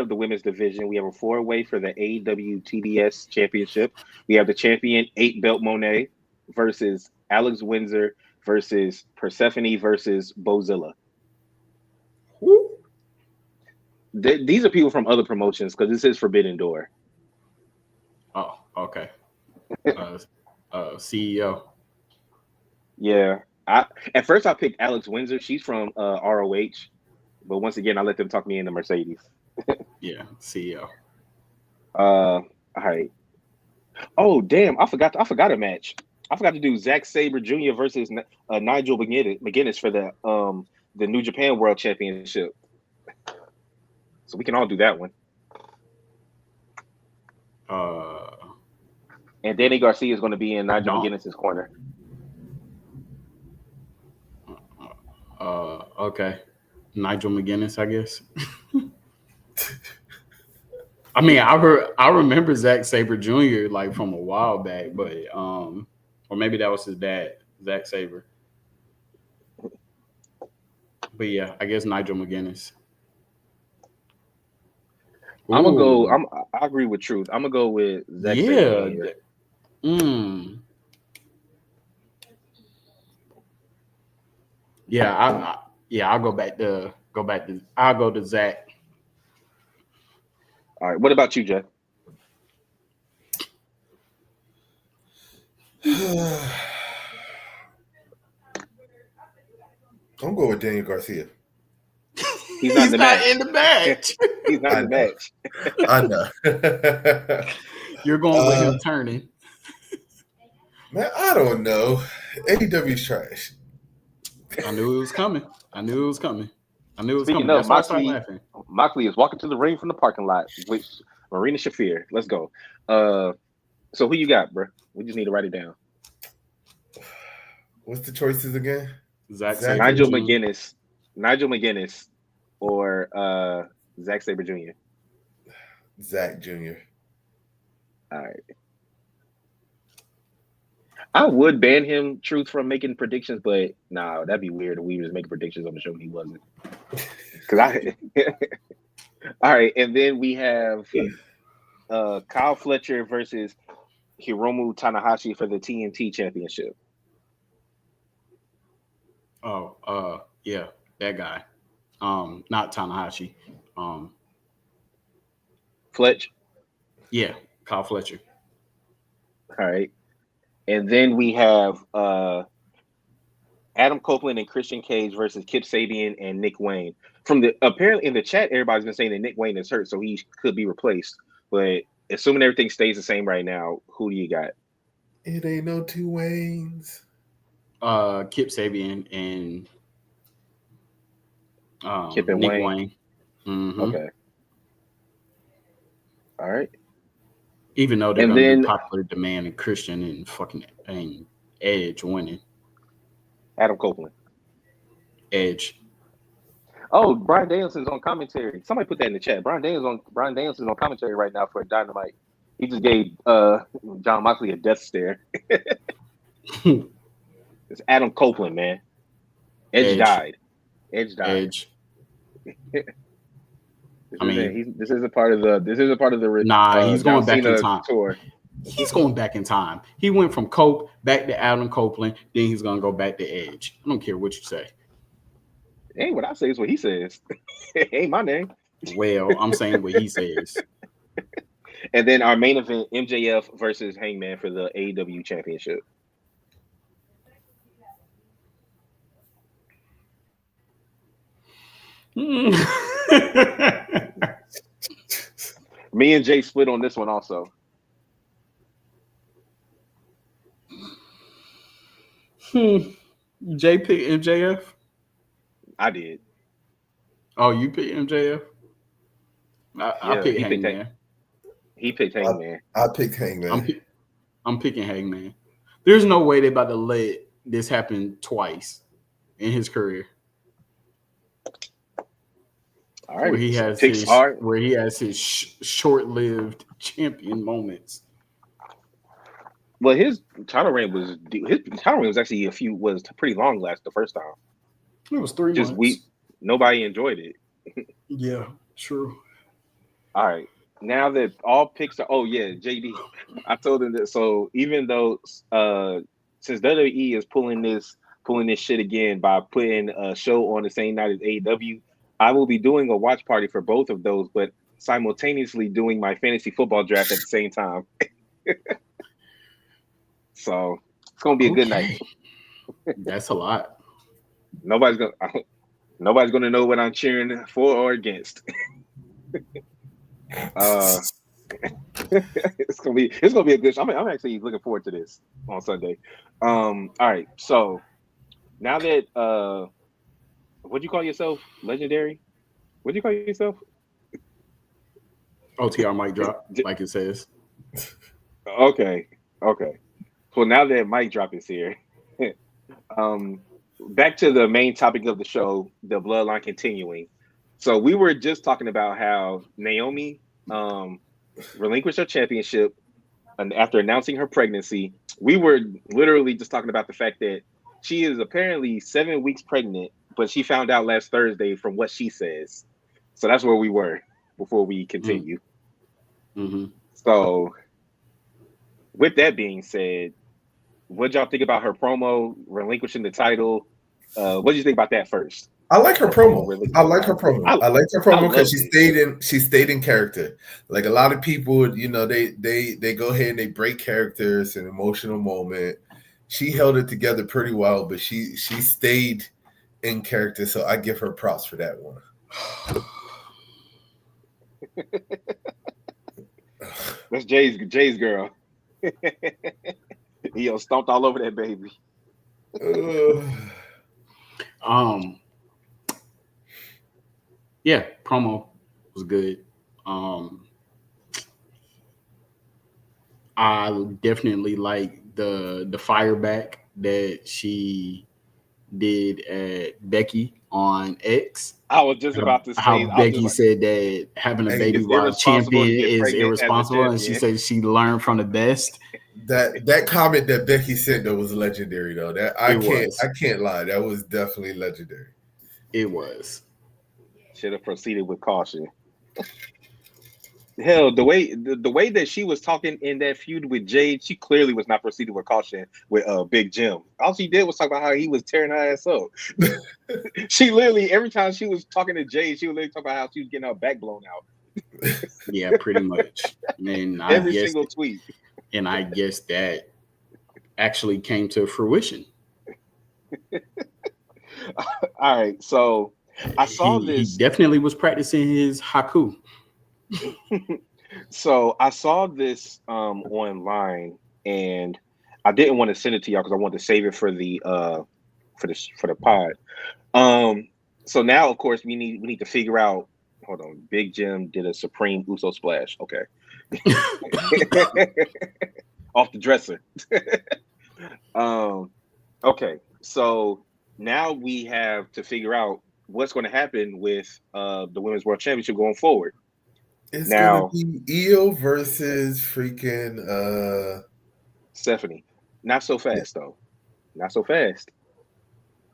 the women's division, we have a 4-way for the AEW TBS Championship. We have the champion 8-belt Monet versus Alex Windsor versus Persephone versus Bozilla. These are people from other promotions because this is Forbidden Door. Oh, okay. CEO. Yeah. At first I picked Alex Windsor. She's from ROH. But once again, I let them talk me into Mercedes. Yeah, CEO. All right. Oh, damn. I forgot a match. I forgot to do Zack Sabre Jr. versus Nigel McGuinness for the New Japan World Championship. So we can all do that one. And Danny Garcia is going to be in Nigel McGuinness's corner. Okay. Nigel McGuinness, I guess. I mean, I remember Zack Sabre Jr. like from a while back, but or maybe that was his dad, Zack Sabre. But yeah, I guess Nigel McGuinness. I'm gonna go. I agree with Truth. I'm gonna go with Zack Sabre Jr. Yeah, I'll go to Zach. All right. What about you, Jeff? I'm going with Daniel Garcia. He's not in the match. He's not in the match. I know. You're going with him turning. Man, I don't know. AEW's trash. I knew it was coming. Speaking of, Moxley is walking to the ring from the parking lot with Marina Shafir. Let's go. So who you got, bro? We just need to write it down. What's the choices again? Nigel McGuinness, or Zack Sabre Jr. Zack Jr. All right. I would ban him, Truth, from making predictions, but nah, that'd be weird if we was making predictions on the show and he wasn't. All right, and then we have Kyle Fletcher versus Hiromu Tanahashi for the TNT Championship. Yeah, that guy. Not Tanahashi. Fletch? Yeah, Kyle Fletcher. All right. And then we have Adam Copeland and Christian Cage versus Kip Sabian and Nick Wayne. Apparently in the chat, everybody's been saying that Nick Wayne is hurt, so he could be replaced. But assuming everything stays the same right now, who do you got? It ain't no two Waynes. Kip Sabian and Kip and Nick Wayne. Mm-hmm. Okay. All right. Even though they're going to be popular demand and Christian and Edge winning. Adam Copeland. Edge. Oh, Bryan Danielson's on commentary. Somebody put that in the chat. Bryan Danielson's on commentary right now for Dynamite. He just gave John Moxley a death stare. It's Adam Copeland, man. Edge died. This is a part of the. He's going back in time. Tour. He's going back in time. He went from Cope back to Adam Copeland. Then he's going to go back to Edge. I don't care what you say. Ain't what I say is what he says. Ain't my name. Well, I'm saying what he says. And then our main event, MJF versus Hangman for the AEW Championship. Me and Jay split on this one also. Jay picked MJF? I did. Oh, you picked MJF? I picked Hangman. He picked Hangman. I picked Hangman. I'm picking Hangman. There's no way they're about to let this happen twice in his career. All right. Where he has his short-lived champion moments. Well, his title reign was actually pretty long the first time. It was 3 months. Nobody enjoyed it. Yeah, true. All right. Now that all picks are JD. I told him that. So even though since WWE is pulling this shit again by putting a show on the same night as AEW, I will be doing a watch party for both of those, but simultaneously doing my fantasy football draft at the same time. So it's gonna be a good night. That's a lot. Nobody's gonna know what I'm cheering for or against. It's gonna be a good show. I'm actually looking forward to this on Sunday. All right, so now that what'd you call yourself? Legendary? What'd you call yourself? OTR mic drop, like it says. Okay. Well, now that mic drop is here, back to the main topic of the show, the Bloodline Continuing. So we were just talking about how Naomi relinquished her championship, and after announcing her pregnancy. We were literally just talking about the fact that she is apparently 7 weeks pregnant, but she found out last Thursday from what she says. So that's where we were before we continue. Mm-hmm. So with that being said, what y'all think about her promo, relinquishing the title? What did you think about that first? I like her promo. I like her promo because she stayed in character. Like a lot of people, you know, they go ahead and they break characters in an emotional moment. She held it together pretty well, but she stayed in character. So I give her props for that one. That's Jay's girl. He stomped all over that baby. Yeah, promo was good. I definitely like the fire back that she did at Becky on X. I was just about to say how Becky said that having a baby while champion is irresponsible, and she said she learned from the best. That comment that Becky said though was legendary though. That I can't lie. That was definitely legendary. It was. Should have proceeded with caution. Hell, the way that she was talking in that feud with Jade, she clearly was not proceeding with caution with Big Jim. All she did was talk about how he was tearing her ass up. She literally, every time she was talking to Jade, she would literally talk about how she was getting her back blown out. Yeah, pretty much. And every single tweet. And I guess that actually came to fruition. All right, so I saw this. He definitely was practicing his haiku. So I saw this online, and I didn't want to send it to y'all because I wanted to save it for the pod. So now, of course, we need to figure out. Hold on, Big Jim did a Supreme Uso splash. Okay, off the dresser. Okay, so now we have to figure out what's going to happen with the Women's World Championship going forward. It's now going to be Io versus freaking Stephanie. Not so fast, though. Not so fast.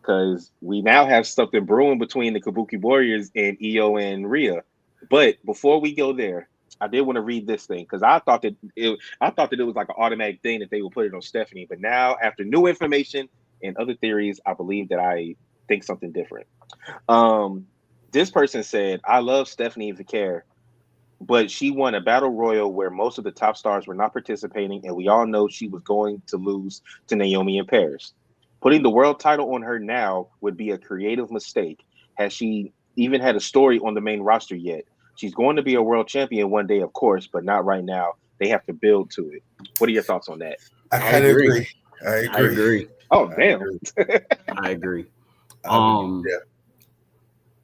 Because we now have something brewing between the Kabuki Warriors and Io and Rhea. But before we go there, I did want to read this thing because I thought that it was like an automatic thing that they would put it on Stephanie. But now, after new information and other theories, I believe that I think something different. This person said, "I love Stephanie Vicaire, but she won a battle royal where most of the top stars were not participating, and we all know she was going to lose to Naomi in Paris. Putting the world title on her now would be a creative mistake. Has she even had a story on the main roster yet? She's going to be a world champion one day, of course, but not right now. They have to build to it." What are your thoughts on that? I agree. I agree. Oh, damn. I agree. Yeah.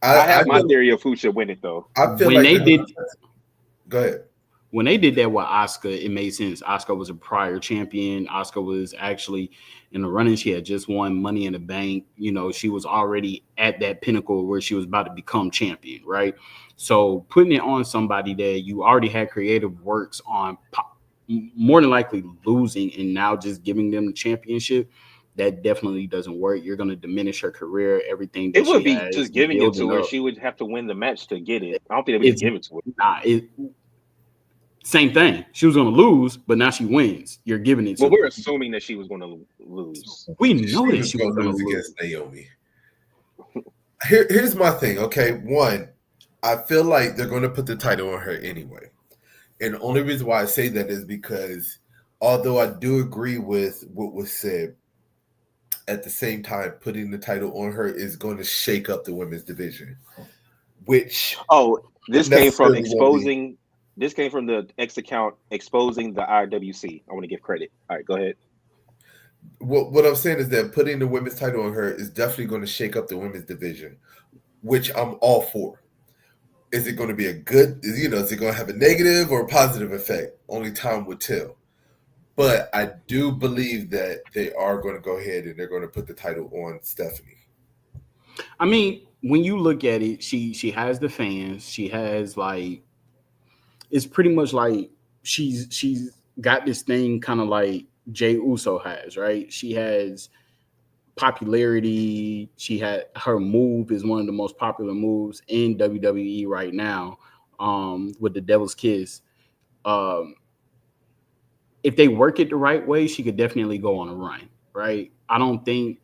I have my theory of who should win it, though. I feel when like they did. Go ahead. When they did that with Asuka, it made sense. Asuka was a prior champion. Asuka was actually in the running. She had just won Money in the Bank. You know, she was already at that pinnacle where she was about to become champion, right? So putting it on somebody that you already had creative works on, more than likely losing, and now just giving them the championship, that definitely doesn't work. You're going to diminish her career, everything. That it would she be just giving it to her. She would have to win the match to get it. I don't think they would give it to her. Nah, same thing. She was going to lose, but now she wins. You're giving it to her. Well, we're assuming that she was going to lose. We know that she was going to lose against Naomi. Here's my thing, okay? One, I feel like they're going to put the title on her anyway. And the only reason why I say that is because although I do agree with what was said, at the same time, putting the title on her is going to shake up the women's division. Which this came from exposing This came from the X account exposing the IWC. I want to give credit. All right, go ahead. What I'm saying is that putting the women's title on her is definitely going to shake up the women's division, which I'm all for. Is it going to be a good, is it going to have a negative or a positive effect? Only time would tell. But I do believe that they are going to go ahead and they're going to put the title on Stephanie. I mean, when you look at it, she has the fans. She has like, it's pretty much like she's got this thing kind of like Jey Uso has, right? She has popularity. She had her move is one of the most popular moves in WWE right now, with the Devil's Kiss. If they work it the right way, she could definitely go on a run, right? I don't think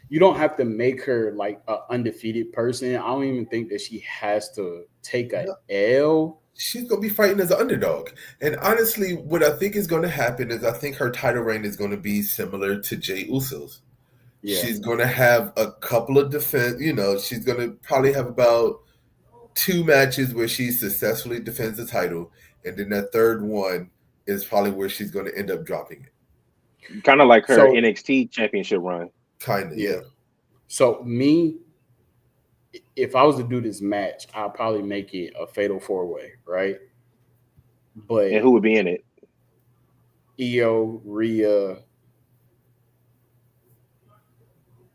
you don't have to make her like an undefeated person. I don't even think that she has to take a L. She's going to be fighting as an underdog. And honestly, what I think is going to happen is I think her title reign is going to be similar to Jey Uso's. Yeah. She's going to have a couple of defense, she's going to probably have about 2 matches where she successfully defends the title. And then that third one is probably where she's going to end up dropping it. Kind of like her NXT championship run. Kind of, yeah. So me, if I was to do this match, I'd probably make it a fatal 4-way, right? But and who would be in it? Io, Rhea.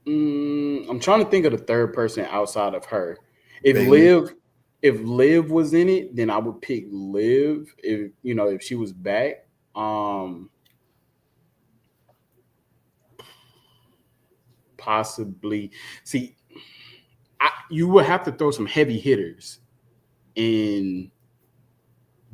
I'm trying to think of the third person outside of her. If Liv was in it, then I would pick Liv. If she was back. Possibly. See, you would have to throw some heavy hitters in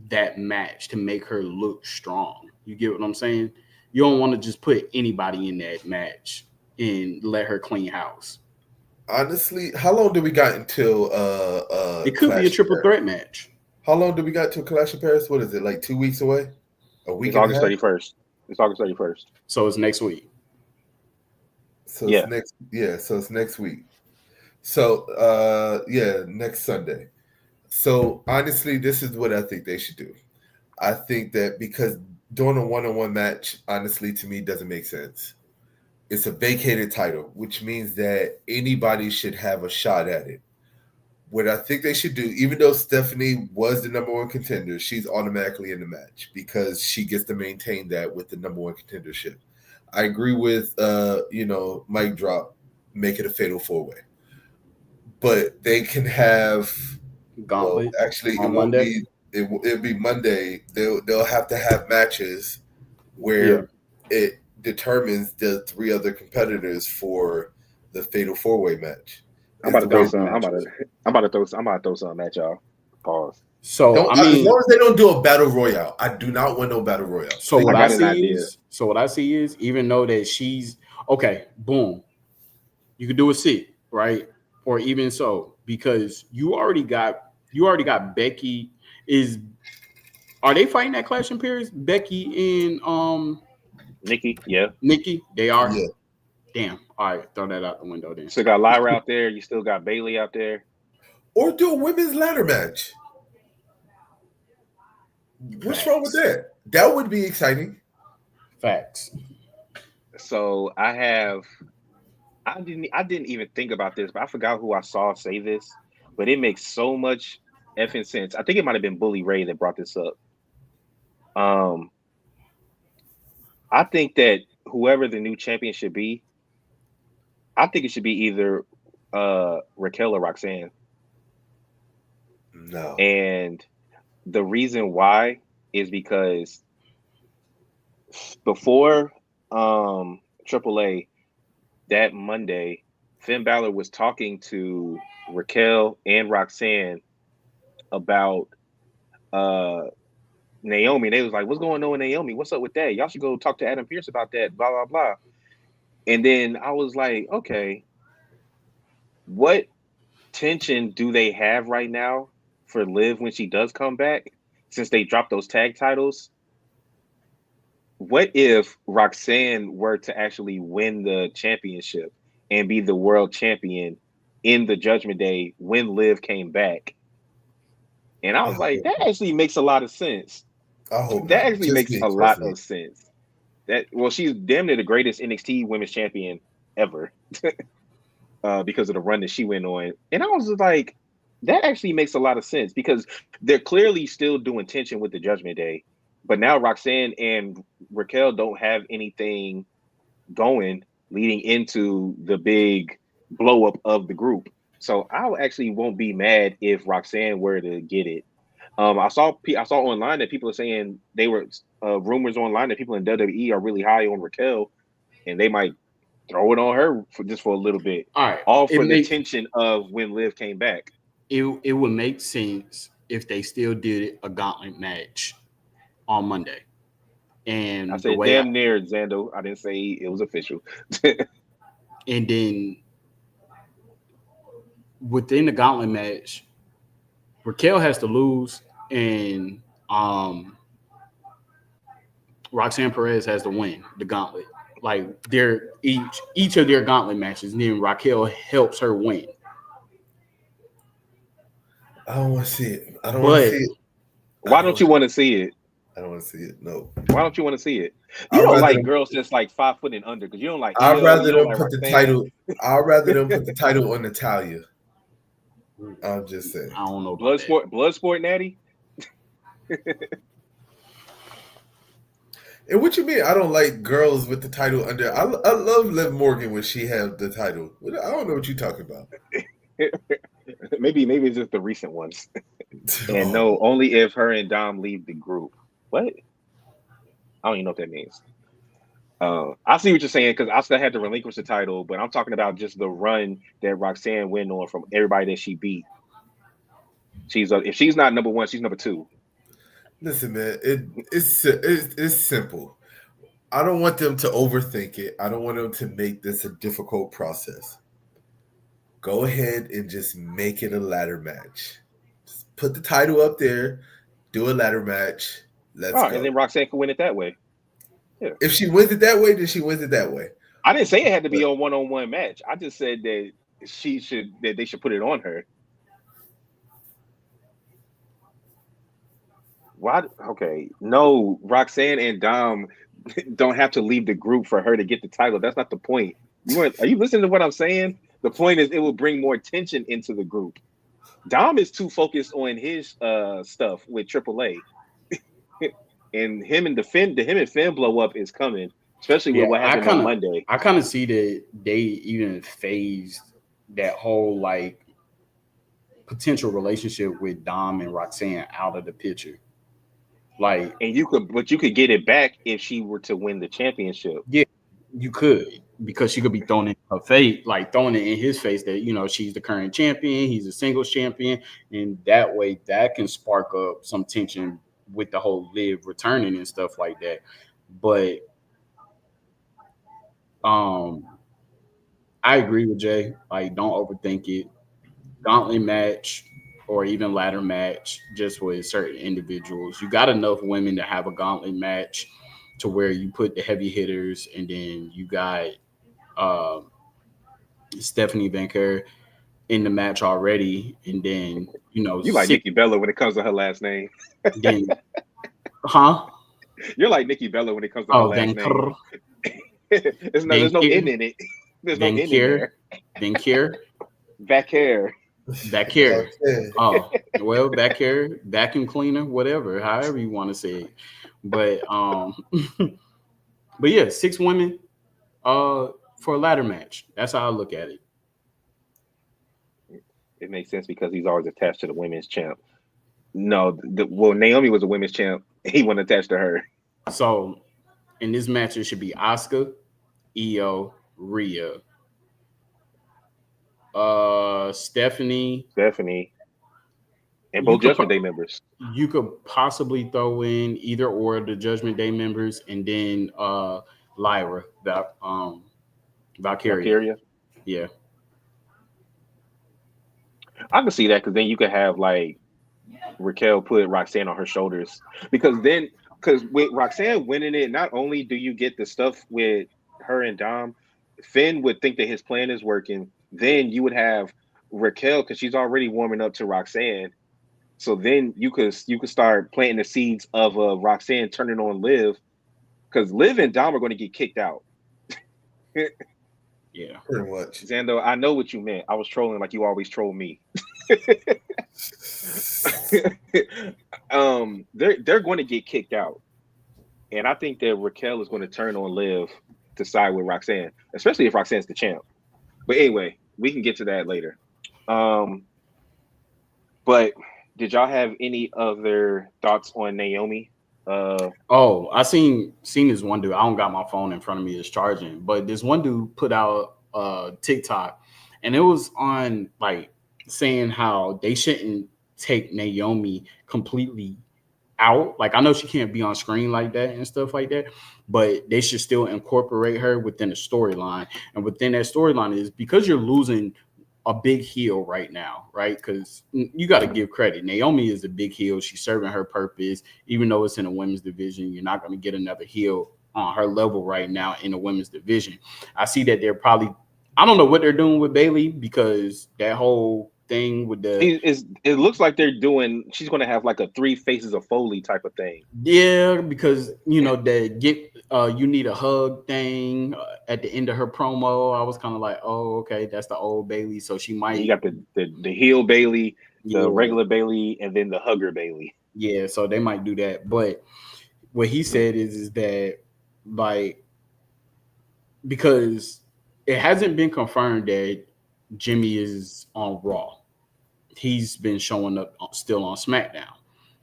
that match to make her look strong. You get what I'm saying? You don't want to just put anybody in that match and let her clean house. Honestly, how long do we got until it could be a triple threat match? How long do we got till Clash of Paris? What is it, like 2 weeks away? A week? It's August 31st. It's August 31st. So it's next week. So it's next week. So next Sunday. So honestly, this is what I think they should do. I think that because doing a one-on-one match, honestly, to me, doesn't make sense. It's a vacated title, which means that anybody should have a shot at it. What I think they should do, even though Stephanie was the number 1 contender, she's automatically in the match because she gets to maintain that with the number 1 contendership. I agree with, Mike Drop, make it a fatal 4-way. But they can have Gauntlet. Well, actually, it won't be. It'll be Monday. They'll have to have matches where it determines the 3 other competitors for the fatal 4-way match. I'm about to throw something at y'all. Pause. So as long as they don't do a battle royale, I do not want no battle royale. So what I see is, even though that she's okay, boom, you could do a sit, right? Or even so, because you already got Becky. Are they fighting at Clash in Paris? Becky and Nikki, yeah. Nikki, they are. Yeah. Damn. All right, throw that out the window then. Still got Lyra out there. You still got Bailey out there. Or do a women's ladder match. What's wrong with that? That would be exciting. Facts. So I didn't even think about this, but I forgot who I saw say this. But it makes so much effing sense. I think it might have been Bully Ray that brought this up. I think that whoever the new champion should be, I think it should be either Raquel or Roxanne. No. And the reason why is because before AAA that Monday, Finn Balor was talking to Raquel and Roxanne about Naomi. They was like, what's going on with Naomi? What's up with that? Y'all should go talk to Adam Pearce about that, blah, blah, blah. And then I was like, okay, what tension do they have right now for Liv when she does come back, since they dropped those tag titles? What if Roxanne were to actually win the championship and be the world champion in the Judgment Day when Liv came back? And I was like, that actually makes a lot of sense. I hope that not. actually Just makes me a lot personally. of sense. She's damn near the greatest NXT Women's Champion ever because of the run that she went on. And I was just like, that actually makes a lot of sense because they're clearly still doing tension with the Judgment Day, but now Roxanne and Raquel don't have anything going leading into the big blow up of the group. So I actually won't be mad if Roxanne were to get it. I saw online that people are saying they were rumors online that people in WWE are really high on Raquel, and they might throw it on her for a little bit. All right, all for the tension of when Liv came back. It would make sense if they still did a gauntlet match on Monday. And I said damn near, Zando. I didn't say it was official. And then within the gauntlet match, Raquel has to lose, and Roxanne Perez has to win the gauntlet. Like they're each of their gauntlet matches, and then Raquel helps her win. I don't want to see it. I don't want to see it. Why don't you want to see it? I don't want to see it. No. Why don't you want to see it? You don't like girls that's like 5 foot and under because you don't like. I'd rather them put the title. I'd rather them put the title on Natalya. I'm just saying. I don't know. Bloodsport Natty. And what you mean? I don't like girls with the title under. I love Liv Morgan when she had the title. I don't know what you're talking about. maybe it's just the recent ones. And no, only if her and Dom leave the group. What? I don't even know what that means. I see what you're saying because Asuka had to relinquish the title, but I'm talking about just the run that Roxanne went on from everybody that she beat. If she's not number one, she's number two. Listen, man, it's simple. I don't want them to overthink it. I don't want them to make this a difficult process. Go ahead and just make it a ladder match. Just put the title up there, do a ladder match. Let's go. And then Roxanne can win it that way. Yeah. If she wins it that way, then she wins it that way. I didn't say it had to be a one-on-one match. I just said that they should put it on her. Why? Okay, no, Roxanne and Dom don't have to leave the group for her to get the title. That's not the point. Are you listening to what I'm saying? The point is it will bring more tension into the group. Dom is too focused on his stuff with AAA. And him and Finn blow up is coming, especially with what happened on Monday. I kind of see that they even phased that whole like potential relationship with Dom and Roxanne out of the picture. Like, and you could get it back if she were to win the championship. Yeah, you could, because she could be thrown in her face, like throwing it in his face that she's the current champion, he's a singles champion, and that way that can spark up some tension with the whole Liv returning and stuff like that. But I agree with Jay. Like, don't overthink it. Gauntlet match or even ladder match just with certain individuals. You got enough women to have a gauntlet match to where you put the heavy hitters, and then you got Stephanie Vanker in the match already, and then you like Nikki Bella when it comes to her last name. Then, You're like Nikki Bella when it comes to her last name. There's no N in it. There's no N in there. Vanker. Back hair. Oh, well, back hair, vacuum cleaner, whatever, however you want to say it. But but yeah, 6 women for a ladder match. That's how I look at it. It makes sense because he's always attached to the women's champ. No, Naomi was a women's champ. He wasn't attached to her. So in this match, it should be Asuka, Io, Rhea, Stephanie, and both Judgment Day members. You could possibly throw in either or the Judgment Day members, and then Lyra, Valkyria. Yeah, I can see that because then you could have like Raquel put Roxanne on her shoulders because with Roxanne winning it, not only do you get the stuff with her and Dom, Finn would think that his plan is working. Then you would have Raquel because she's already warming up to Roxanne. So then you could start planting the seeds of Roxanne turning on Liv, because Liv and Dom are going to get kicked out. Yeah, pretty much. Xando, I know what you meant. I was trolling like you always troll me. They're going to get kicked out, and I think that Raquel is going to turn on Liv to side with Roxanne, especially if Roxanne's the champ. But anyway, we can get to that later. But did y'all have any other thoughts on Naomi? I seen this one dude. I don't got my phone in front of me, it's charging, but this one dude put out TikTok, and it was on like saying how they shouldn't take Naomi completely out. Like, I know she can't be on screen like that and stuff like that, but they should still incorporate her within the storyline. And within that storyline is because you're losing a big heel right now, right? Because you got to give credit. Naomi is a big heel. She's serving her purpose. Even though it's in a women's division, you're not going to get another heel on her level right now in the women's division. I see that they're probably, I don't know what they're doing with Bayley, because that whole thing with it looks like they're doing, she's going to have like a 3 Faces of Foley type of thing. Yeah, because you know that you need a hug thing at the end of her promo. I was kind of like, oh, okay, that's the old Bayley. So she might. You got the heel Bayley, the regular Bayley, and then the hugger Bayley. Yeah, so they might do that. But what he said is that, like, because it hasn't been confirmed that Jimmy is on Raw. He's been showing up still on SmackDown.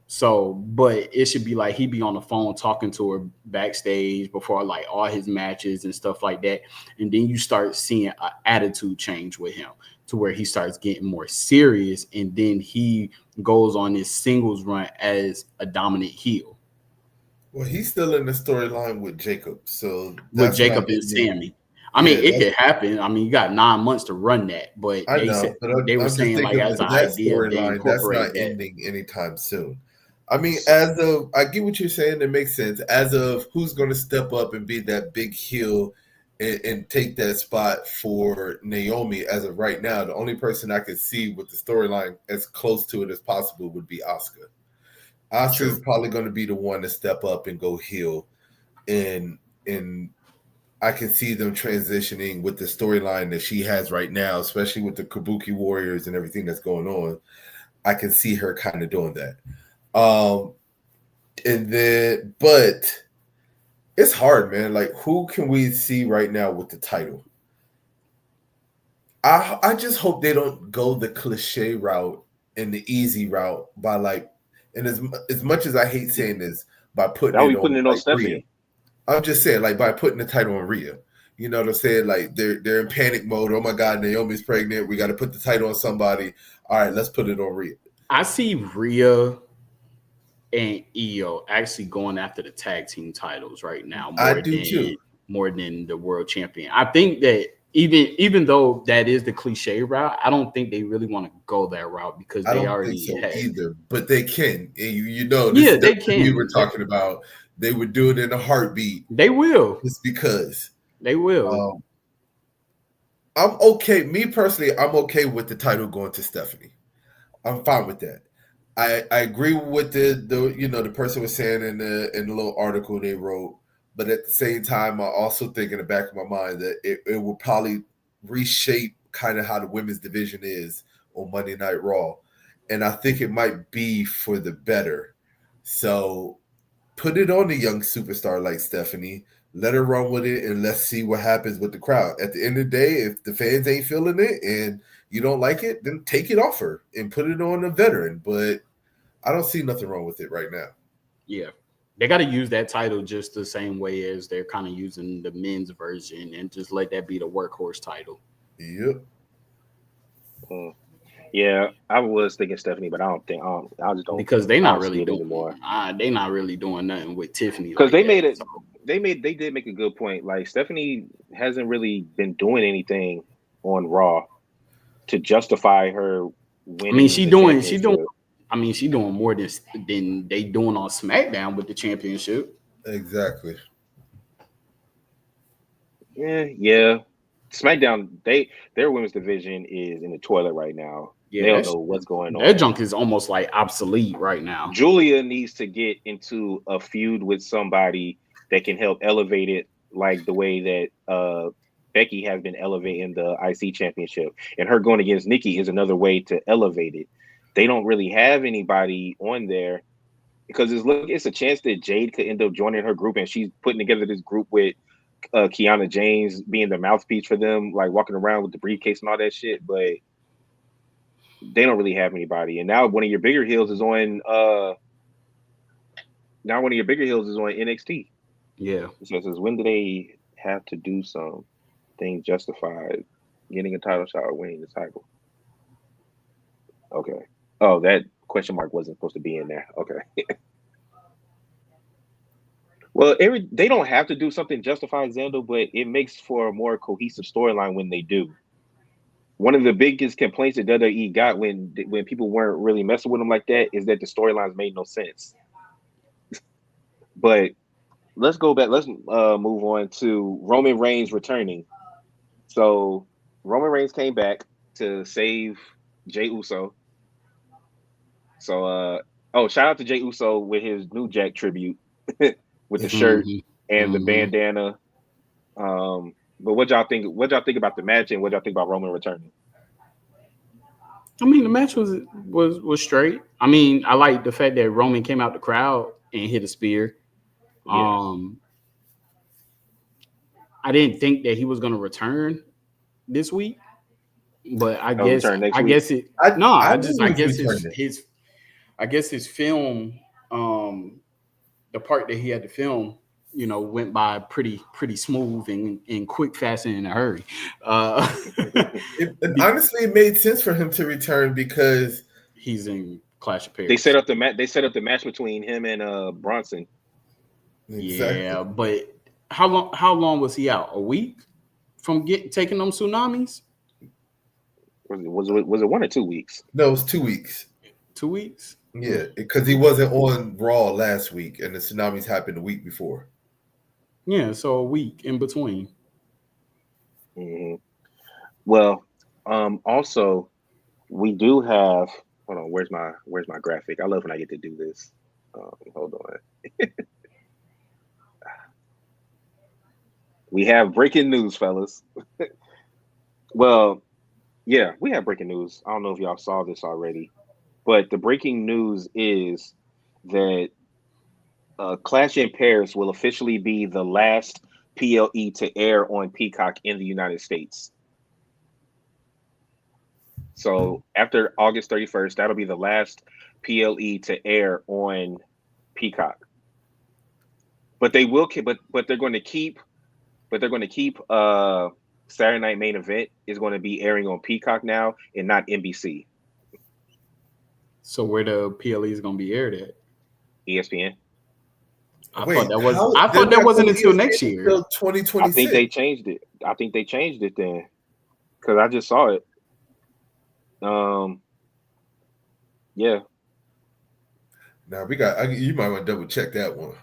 So, but it should be like he be on the phone talking to her backstage before like all his matches and stuff like that. And then you start seeing an attitude change with him to where he starts getting more serious. And then he goes on this singles run as a dominant heel. Well, he's still in the storyline with Jacob. So with Jacob and Sammy. I mean, it could happen. I mean, you got 9 months to run that, but they were saying like as an idea, they incorporate that's not ending anytime soon. I mean, as of, I get what you're saying. It makes sense. As of who's going to step up and be that big heel and take that spot for Naomi, as of right now, the only person I could see with the storyline as close to it as possible would be Asuka. Asuka is probably going to be the one to step up and go heel, and I can see them transitioning with the storyline that she has right now, especially with the Kabuki Warriors and everything that's going on. I can see her kind of doing that. And then, but it's hard, man. Like, who can we see right now with the title? I just hope they don't go the cliche route and the easy route by like, and as much as I hate saying this, by putting it on Stephanie. Rhea. I'm just saying, like, by putting the title on Rhea. You know what I'm saying? Like, they're in panic mode. Oh my God, Naomi's pregnant. We got to put the title on somebody. All right, let's put it on Rhea. I see Rhea and Io actually going after the tag team titles right now more than the world champion. I think that even though that is the cliche route, I don't think they really want to go that route because they already have either. But they can, and you know, they can. We were talking about they would do it in a heartbeat. They will, just because they will. I'm okay. Me personally, I'm okay with the title going to Stephanie. I'm fine with that. I agree with the person was saying in the little article they wrote, but at the same time, I also think in the back of my mind that it will probably reshape kind of how the women's division is on Monday Night Raw, and I think it might be for the better. So put it on the young superstar like Stephanie, let her run with it, and let's see what happens with the crowd. At the end of the day, if the fans ain't feeling it and you don't like it, then take it off her and put it on a veteran. But I don't see nothing wrong with it right now. Yeah. They got to use that title just the same way as they're kind of using the men's version and just let that be the workhorse title. Yep. Yeah, I was thinking Stephanie, but I just don't, because they're not really doing anymore. They're not really doing nothing with Tiffany because they did make a good point. Like, Stephanie hasn't really been doing anything on Raw to justify her winning. I mean, she's doing more than they doing on SmackDown with the championship. Exactly. Yeah. SmackDown, their women's division is in the toilet right now. They don't know what's going on. That junk is almost like obsolete right now. Julia needs to get into a feud with somebody that can help elevate it, like the way that Becky has been elevating the IC championship, and her going against Nikki is another way to elevate it. They don't really have anybody on there because it's a chance that Jade could end up joining her group, and she's putting together this group with Kiana James being the mouthpiece for them, like walking around with the briefcase and all that shit, but they don't really have anybody. And now one of your bigger heels is on NXT. Yeah. So it says, when do they have to do something justified getting a title shot or winning the title? Okay. Oh, that question mark wasn't supposed to be in there. Okay. Well, they don't have to do something justified, Zando, but it makes for a more cohesive storyline when they do. One of the biggest complaints that WWE got when people weren't really messing with them like that is that the storylines made no sense. But let's go back. Let's move on to Roman Reigns returning. So Roman Reigns came back to save Jey Uso. So, shout out to Jey Uso with his New Jack tribute with the shirt and the bandana. But what y'all think? What y'all think about the match, and what y'all think about Roman returning? I mean, the match was straight. I mean, I like the fact that Roman came out the crowd and hit a spear. Yeah. I didn't think that he was going to return this week, but I guess his film, the part that he had to film, went by pretty smooth and quick, fast, and in a hurry. Honestly, it made sense for him to return because he's in Clash of Paris. They set up the match. They set up the match between him and Bronson. Exactly. Yeah, but how long was he out? A week from taking them tsunamis? Was it 1 or 2 weeks? No, it was 2 weeks. 2 weeks? Yeah, because he wasn't on Raw last week, and the tsunamis happened a week before. Yeah, so a week in between. Mm-hmm. Well, also we do have. Hold on, where's my graphic? I love when I get to do this. Hold on. We have breaking news, fellas. Well, yeah, we have breaking news. I don't know if y'all saw this already, but the breaking news is that Clash in Paris will officially be the last PLE to air on Peacock in the United States. So after August 31st, that'll be the last PLE to air on Peacock. But they will, but they're going to keep. But they're going to keep Saturday Night Main Event is going to be airing on Peacock now and not NBC. So where the PLE is going to be aired at? ESPN. I thought that wasn't until next year. Until 2026. I think they changed it then, because I just saw it. Yeah. Now you might want to double check that one.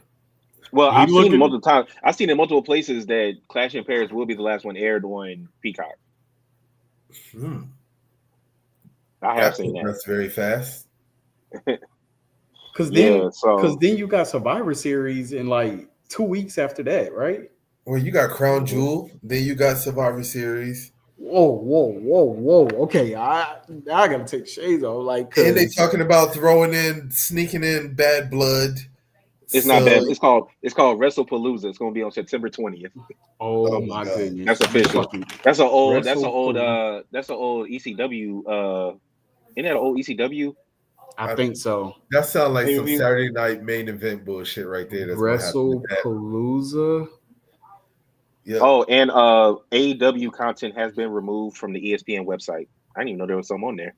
Well, I've seen it multiple times. I've seen in multiple places that Clash in Paris will be the last one aired on Peacock. I have seen that. That's very fast. Because then you got Survivor Series in like 2 weeks after that, right? Well, you got Crown Jewel, then you got Survivor Series. Whoa. Okay, I gotta take shades off. Like, and they talking about sneaking in Bad Blood. It's not bad. It's called WrestlePalooza. It's going to be on September 20th. Oh my goodness, that's official. That's an old ECW. Isn't that an old ECW? I think so. That sounds like some Saturday Night Main Event bullshit right there. That's WrestlePalooza. Yeah. Oh, and AEW content has been removed from the ESPN website. I didn't even know there was some on there.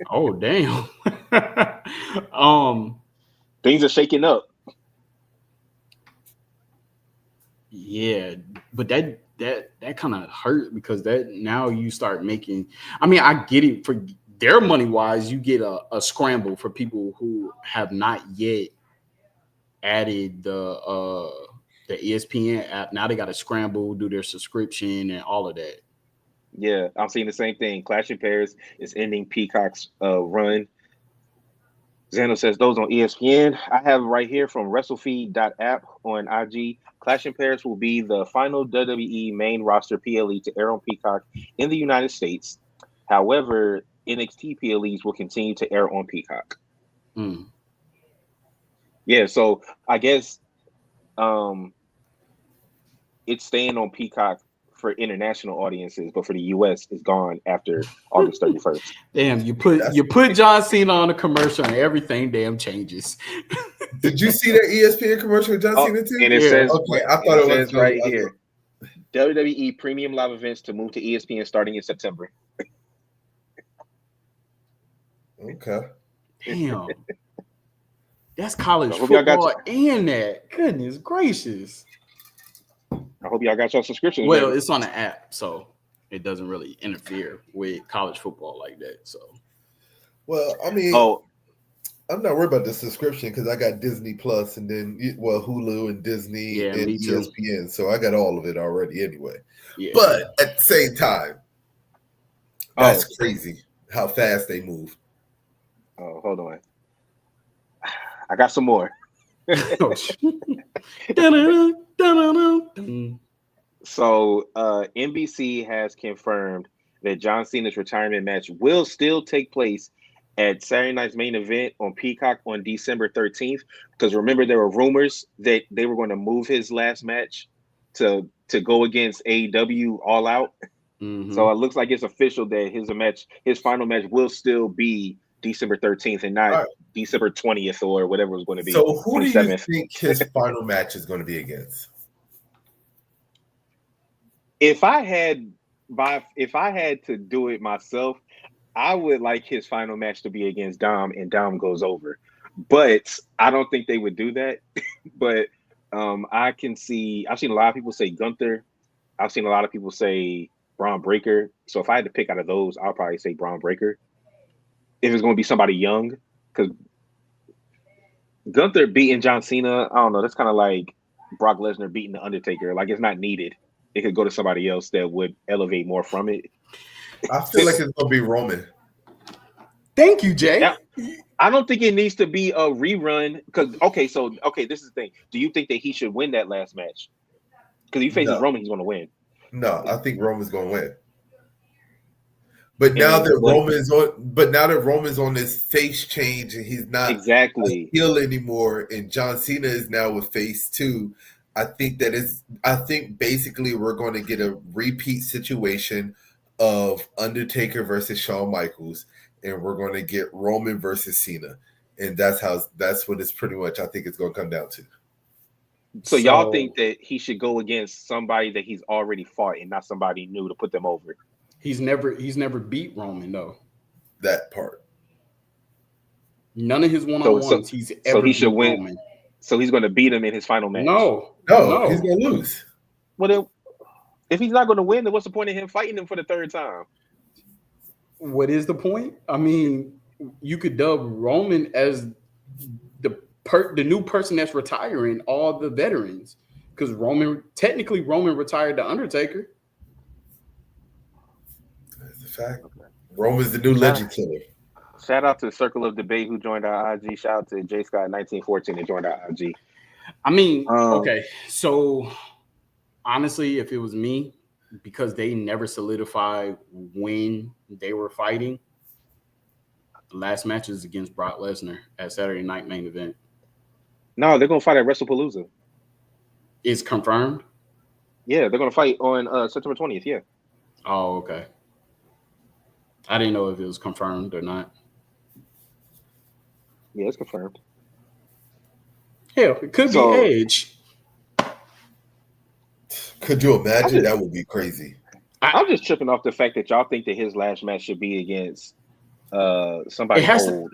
Oh damn. Things are shaking up. Yeah, but that kind of hurt because that now you start making. I mean, I get it for their money wise. You get a scramble for people who have not yet added the ESPN app. Now they got to scramble, do their subscription, and all of that. Yeah, I'm seeing the same thing. Clash in Paris is ending Peacock's run. Zano says those on ESPN. I have right here from WrestleFeed.app on IG. Clash in Paris will be the final WWE main roster PLE to air on Peacock in the United States. However, NXT PLEs will continue to air on Peacock. Yeah, so I guess it's staying on Peacock for international audiences, but for the US, it's gone after August 31st. Damn, you put John Cena on a commercial and everything damn changes. Did you see that ESPN commercial with John Cena too? And it says, okay, I thought it was right here. WWE premium live events to move to ESPN starting in September. Okay. Damn. That's college football and that. Goodness gracious. I hope y'all got your subscription. Well, it's on the app, so it doesn't really interfere with college football like that. So, well, I mean, I'm not worried about the subscription because I got Disney Plus and then Hulu and Disney and ESPN, so I got all of it already anyway. Yeah. But at the same time, that's crazy how fast they move. Oh, hold on, I got some more. So NBC has confirmed that John Cena's retirement match will still take place at Saturday night's main event on Peacock on December 13th. Because remember, there were rumors that they were going to move his last match to go against AEW All Out. Mm-hmm. So it looks like it's official that his final match will still be December 13th and not December 20th or whatever it's going to be. So who 27th. Do you think his final match is going to be against? If I had to do it myself, I would like his final match to be against Dom and Dom goes over. But I don't think they would do that. But I've seen a lot of people say Gunther. I've seen a lot of people say Braun Breaker. So if I had to pick out of those, I'll probably say Braun Breaker. If it's going to be somebody young, because Gunther beating John Cena, I don't know. That's kind of like Brock Lesnar beating The Undertaker. Like, it's not needed. It could go to somebody else that would elevate more from it. I feel like it's going to be Roman. Thank you, Jay. Yeah, I don't think it needs to be a rerun. Because, this is the thing. Do you think that he should win that last match? Because if he faces Roman, he's going to win. No, I think Roman's going to win. But now that Roman's on this face change and he's not exactly heel anymore, and John Cena is now with face 2, I think basically we're going to get a repeat situation of Undertaker versus Shawn Michaels, and we're going to get Roman versus Cena, and that's what it's pretty much. I think it's going to come down to. So y'all think that he should go against somebody that he's already fought and not somebody new to put them over? He's never beat Roman though. That part. None of his one-on-ones he's ever he should win. Roman. So he's going to beat him in his final match. No, he's going to lose. Well, if he's not going to win, then what's the point of him fighting him for the third time? What is the point? I mean, you could dub Roman as the new person that's retiring all the veterans, because Roman retired the Undertaker. That's a fact. Roman's the new legend killer. Shout out to the Circle of Debate who joined our IG. Shout out to J Scott 1914 who joined our IG. I mean, okay, so honestly, if it was me, because they never solidified when they were fighting, the last match is against Brock Lesnar at Saturday night main event. No, they're gonna fight at WrestlePalooza. It's confirmed? Yeah, they're gonna fight on September 20th. Yeah. Oh, okay. I didn't know if it was confirmed or not. Yeah, it's confirmed. Hell, it could be Edge. Could you imagine? That would be crazy. I'm just tripping off the fact that y'all think that his last match should be against somebody old.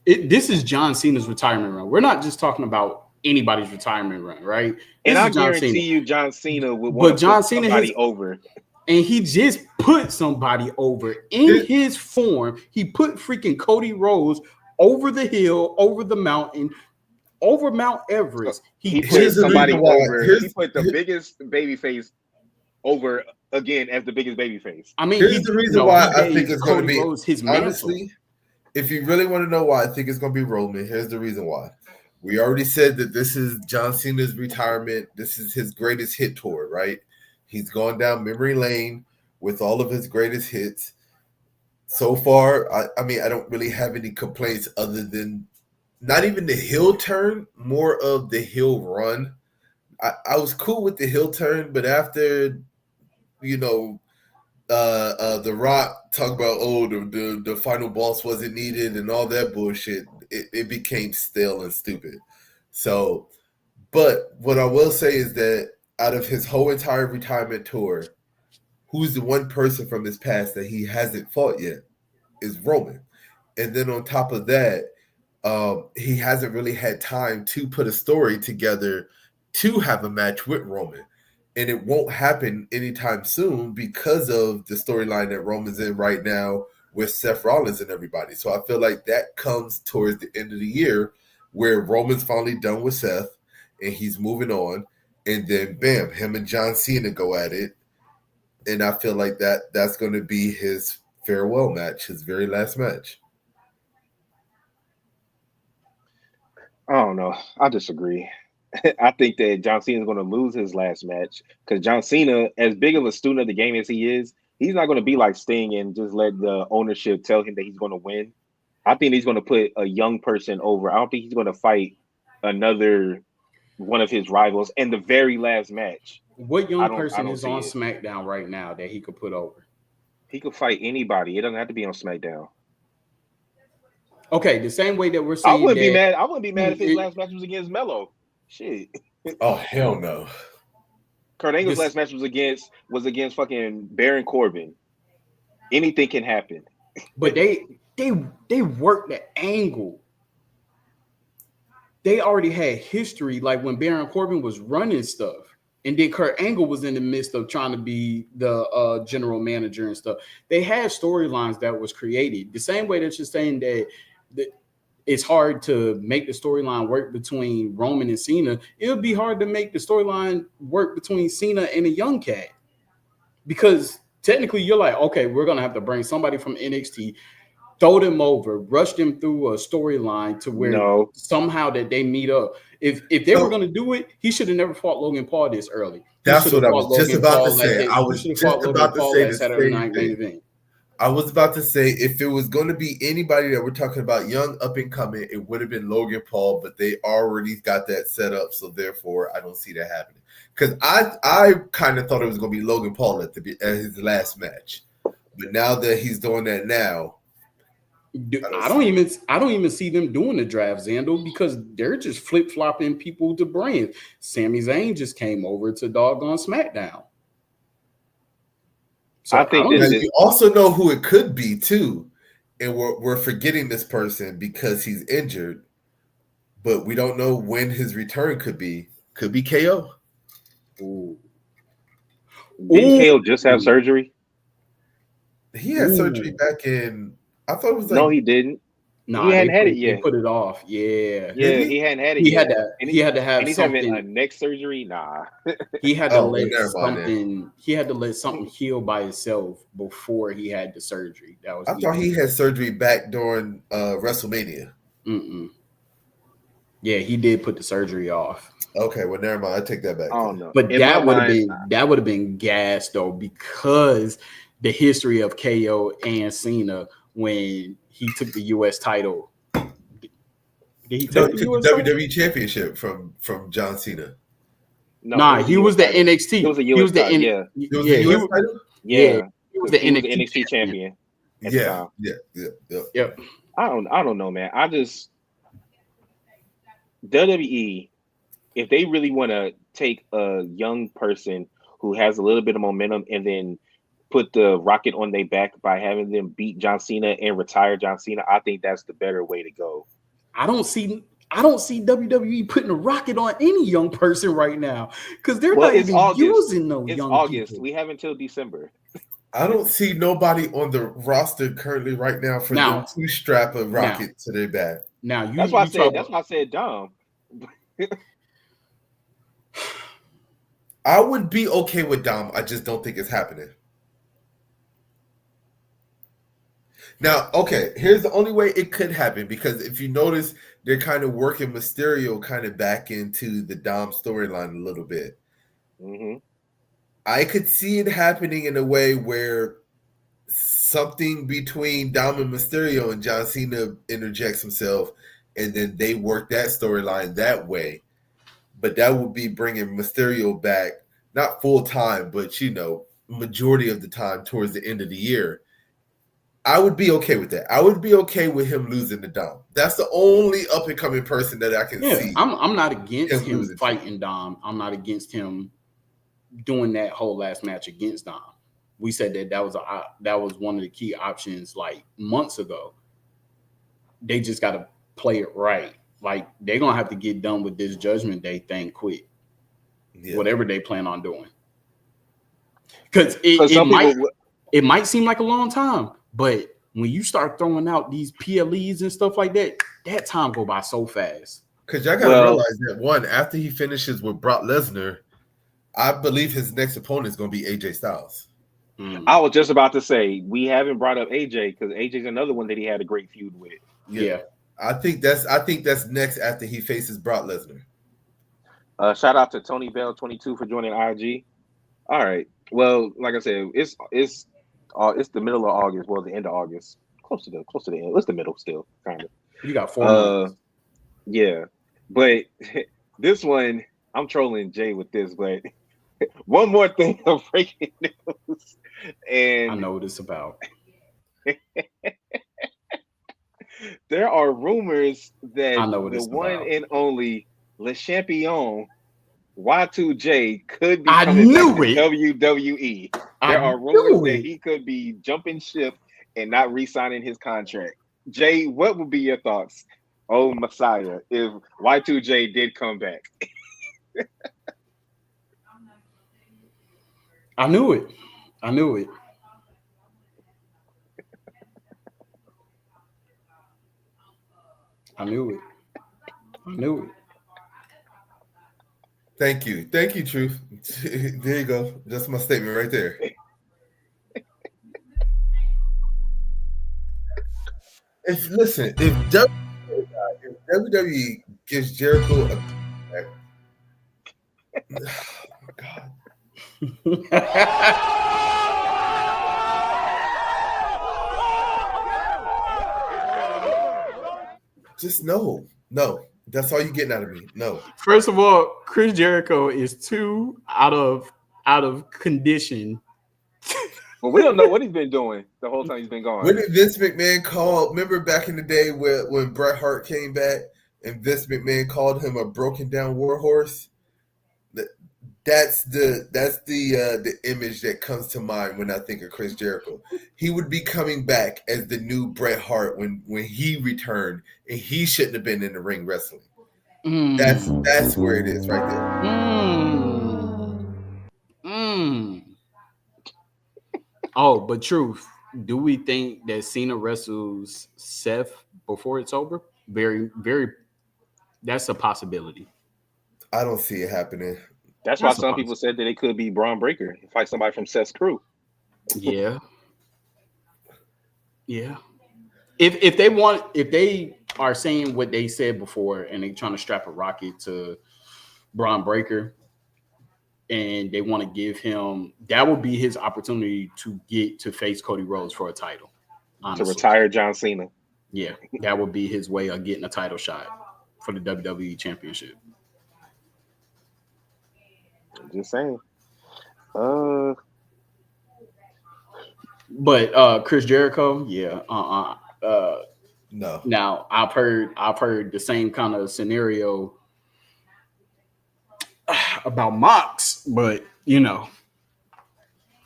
This is John Cena's retirement run. We're not just talking about anybody's retirement run, right? And I guarantee you John Cena would want to put somebody over. And he just put somebody over in his form. He put freaking Cody Rhodes over the hill, over the mountain, over Mount Everest. He put somebody over. He put the biggest babyface over again as the biggest babyface. I mean, here's the reason why I think it's going to be his honestly. mantle. If you really want to know why I think it's going to be Roman, here's the reason why. We already said that this is John Cena's retirement. This is his greatest hit tour, right? He's gone down memory lane with all of his greatest hits. So far, I mean, I don't really have any complaints other than not even the heel turn, more of the heel run. I was cool with the heel turn, but after, The Rock talk about the final boss wasn't needed and all that bullshit, it became stale and stupid. So, but what I will say is that out of his whole entire retirement tour, who's the one person from his past that he hasn't fought yet is Roman. And then on top of that, he hasn't really had time to put a story together to have a match with Roman. And it won't happen anytime soon because of the storyline that Roman's in right now with Seth Rollins and everybody. So I feel like that comes towards the end of the year where Roman's finally done with Seth and he's moving on. And then, bam, him and John Cena go at it. And I feel like that's going to be his farewell match, his very last match. I don't know. I disagree. I think that John Cena is going to lose his last match because John Cena, as big of a student of the game as he is, he's not going to be like Sting and just let the ownership tell him that he's going to win. I think he's going to put a young person over. I don't think he's going to fight another one of his rivals in the very last match. What young person is on SmackDown right now that he could put over? He could fight anybody. It doesn't have to be on SmackDown. Okay, the same way that we're saying I wouldn't be mad if his last match was against Melo. Shit. Oh, hell no. Kurt Angle's last match was against fucking Baron Corbin. Anything can happen. But they worked the angle. They already had history, like when Baron Corbin was running stuff. And then Kurt Angle was in the midst of trying to be the general manager and stuff. They had storylines that was created. The same way that you're saying that it's hard to make the storyline work between Roman and Cena, it would be hard to make the storyline work between Cena and a young cat. Because technically you're like, okay, we're going to have to bring somebody from NXT, throw them over, rush them through a storyline to where somehow that they meet up. If they were going to do it, he should have never fought Logan Paul this early. That's what I was just about to say. I was just about to say the same thing. I was about to say, if it was going to be anybody that we're talking about young, up and coming, it would have been Logan Paul, but they already got that set up, so therefore I don't see that happening. Because I kind of thought it was going to be Logan Paul at his last match, but now that he's doing that now, I don't even see them doing the draft, Xandel, because they're just flip flopping people to brands. Sami Zayn just came over to doggone SmackDown. So I think you also know who it could be too, and we're forgetting this person because he's injured, but we don't know when his return could be. Could be KO. Ooh. Didn't KO just have surgery? He had surgery back in. I thought it was like no, he didn't. No, he hadn't had it yet. He put it off. Yeah, he hadn't had it yet. He had to have something. Having a neck surgery. Nah, he had to let something. He had to let something heal by itself before he had the surgery. That was. I thought he had surgery back during WrestleMania. Yeah, he did put the surgery off. Okay, well, never mind. I take that back. Oh no, but that would have been gas though, because the history of KO and Cena when he took the U.S. title. Did he take the US WWE Championship from John Cena? No, he was the NXT. He was the US title. He was the NXT champion. Yeah. I don't know, man. WWE, if they really want to take a young person who has a little bit of momentum and then put the rocket on their back by having them beat John Cena and retire John Cena, I think that's the better way to go. I don't see WWE putting a rocket on any young person right now because they're not even using no young August. people. We have until December. I don't see nobody on the roster currently right now for them to strap a rocket to their back. Now that's why I said Dom. I would be okay with Dom. I just don't think it's happening. Now, okay, here's the only way it could happen, because if you notice, they're kind of working Mysterio kind of back into the Dom storyline a little bit. Mm-hmm. I could see it happening in a way where something between Dom and Mysterio and John Cena interjects himself, and then they work that storyline that way. But that would be bringing Mysterio back, not full time, but majority of the time towards the end of the year. I would be okay with that. I would be okay with him losing the Dom. That's the only up and coming person that I can see. I'm not against him fighting Dom. I'm not against him doing that whole last match against Dom. We said that was one of the key options like months ago. They just got to play it right. Like, they're gonna have to get done with this Judgment Day thing quick. Yeah. Whatever they plan on doing, because it might seem like a long time, but when you start throwing out these PLEs and stuff like that, that time go by so fast. Because y'all gotta realize that after he finishes with Brock Lesnar, I believe his next opponent is gonna be AJ Styles. I was just about to say, we haven't brought up AJ because AJ's another one that he had a great feud with. Yeah. I think that's next after he faces Brock Lesnar. Shout out to Tony Bell 22 for joining IG. All right. Well, like I said, it's the middle of August. Well, the end of August, close to the end. It's the middle still, kind of. You got 4 months. Yeah, but this one, I'm trolling Jay with this, but one more thing of breaking news, and I know what it's about. There are rumors that the one and only Le Champion Y2J could be coming back to WWE. There are rumors that he could be jumping ship and not re-signing his contract. Jay, what would be your thoughts, oh Messiah, if Y2J did come back? I knew it. I knew it. Thank you, Truth. There you go. That's my statement right there. If WWE gives Jericho a oh my God. Just no. That's all you're getting out of me. No. First of all, Chris Jericho is too out of condition. Well, we don't know what he's been doing the whole time he's been gone. When did Vince McMahon call? Remember back in the day when Bret Hart came back and Vince McMahon called him a broken down warhorse? That's the image that comes to mind when I think of Chris Jericho. He would be coming back as the new Bret Hart when he returned, and he shouldn't have been in the ring wrestling. That's where it is right there. Oh, but Truth, do we think that Cena wrestles Seth before it's over? Very, very. That's a possibility. I don't see it happening. That's why some people said that it could be Braun Breaker, fight somebody from Seth's crew. Yeah. Yeah. If they are saying what they said before and they're trying to strap a rocket to Braun Breaker and they want to give him, that would be his opportunity to get to face Cody Rhodes for a title. Honestly. To retire John Cena. Yeah. That would be his way of getting a title shot for the WWE Championship. Just saying. But Chris Jericho, yeah. No. Now I've heard the same kind of scenario about Mox, but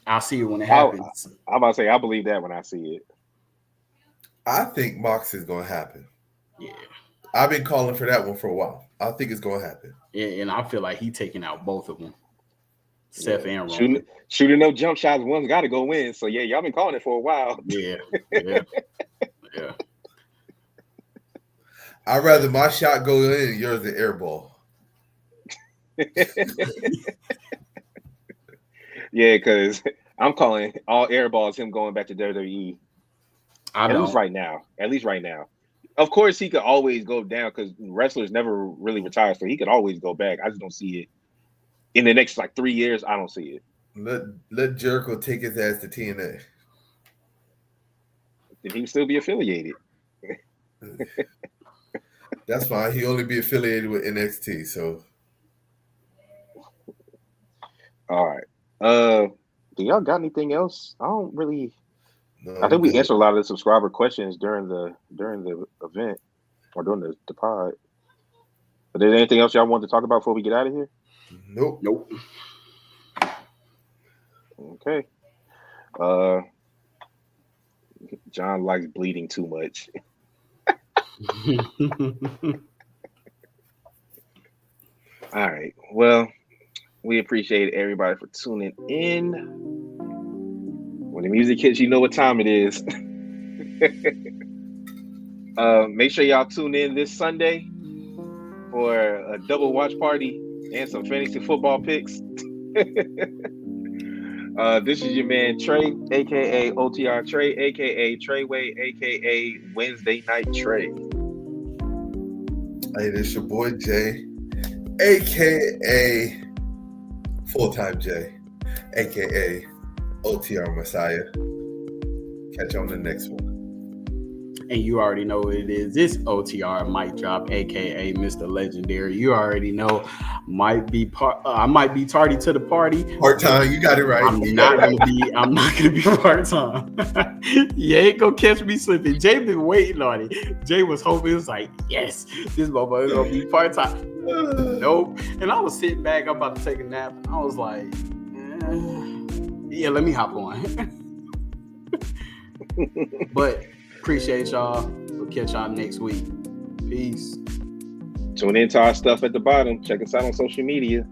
I'll see it when it happens. I'm about to say I believe that when I see it. I think Mox is going to happen. Yeah. I've been calling for that one for a while. I think it's going to happen. And I feel like he's taking out both of them. Seth and Roman. Shooting no jump shots, one's got to go in. So, yeah, y'all been calling it for a while. Yeah. I'd rather my shot go in and yours an air ball. Yeah, because I'm calling all airballs him going back to WWE. At least right now. Of course, he could always go down because wrestlers never really retire, so he could always go back. I just don't see it in the next 3 years. I don't see it. Let Jericho take his ass to TNA. Then he would still be affiliated. That's fine. He only be affiliated with NXT. So, all right. Do y'all got anything else? I don't really. No, I think we answered a lot of the subscriber questions during the event or during the pod. But is there anything else y'all want to talk about before we get out of here? Nope. Okay. John likes bleeding too much. All right. Well, we appreciate everybody for tuning in. When the music hits, you know what time it is. Make sure y'all tune in this Sunday for a double watch party and some fantasy football picks. This is your man Trey, aka OTR Trey, aka Treyway, aka Wednesday Night Trey. Hey, this your boy Jay, aka Full-Time Jay, aka OTR Messiah. Catch you on the next one. And you already know what it is. This OTR mic drop, aka Mr. Legendary. You already know I might be tardy to the party. Part-time, you got it right. I'm not gonna be part-time. You ain't gonna catch me slipping. Jay been waiting on it. Jay was hoping, it was like, yes, this motherfucker gonna be part-time. Nope. And I was sitting back, I'm about to take a nap. I was like, yeah, let me hop on. But appreciate y'all. We'll catch y'all next week. Peace. Tune into our stuff at the bottom. Check us out on social media.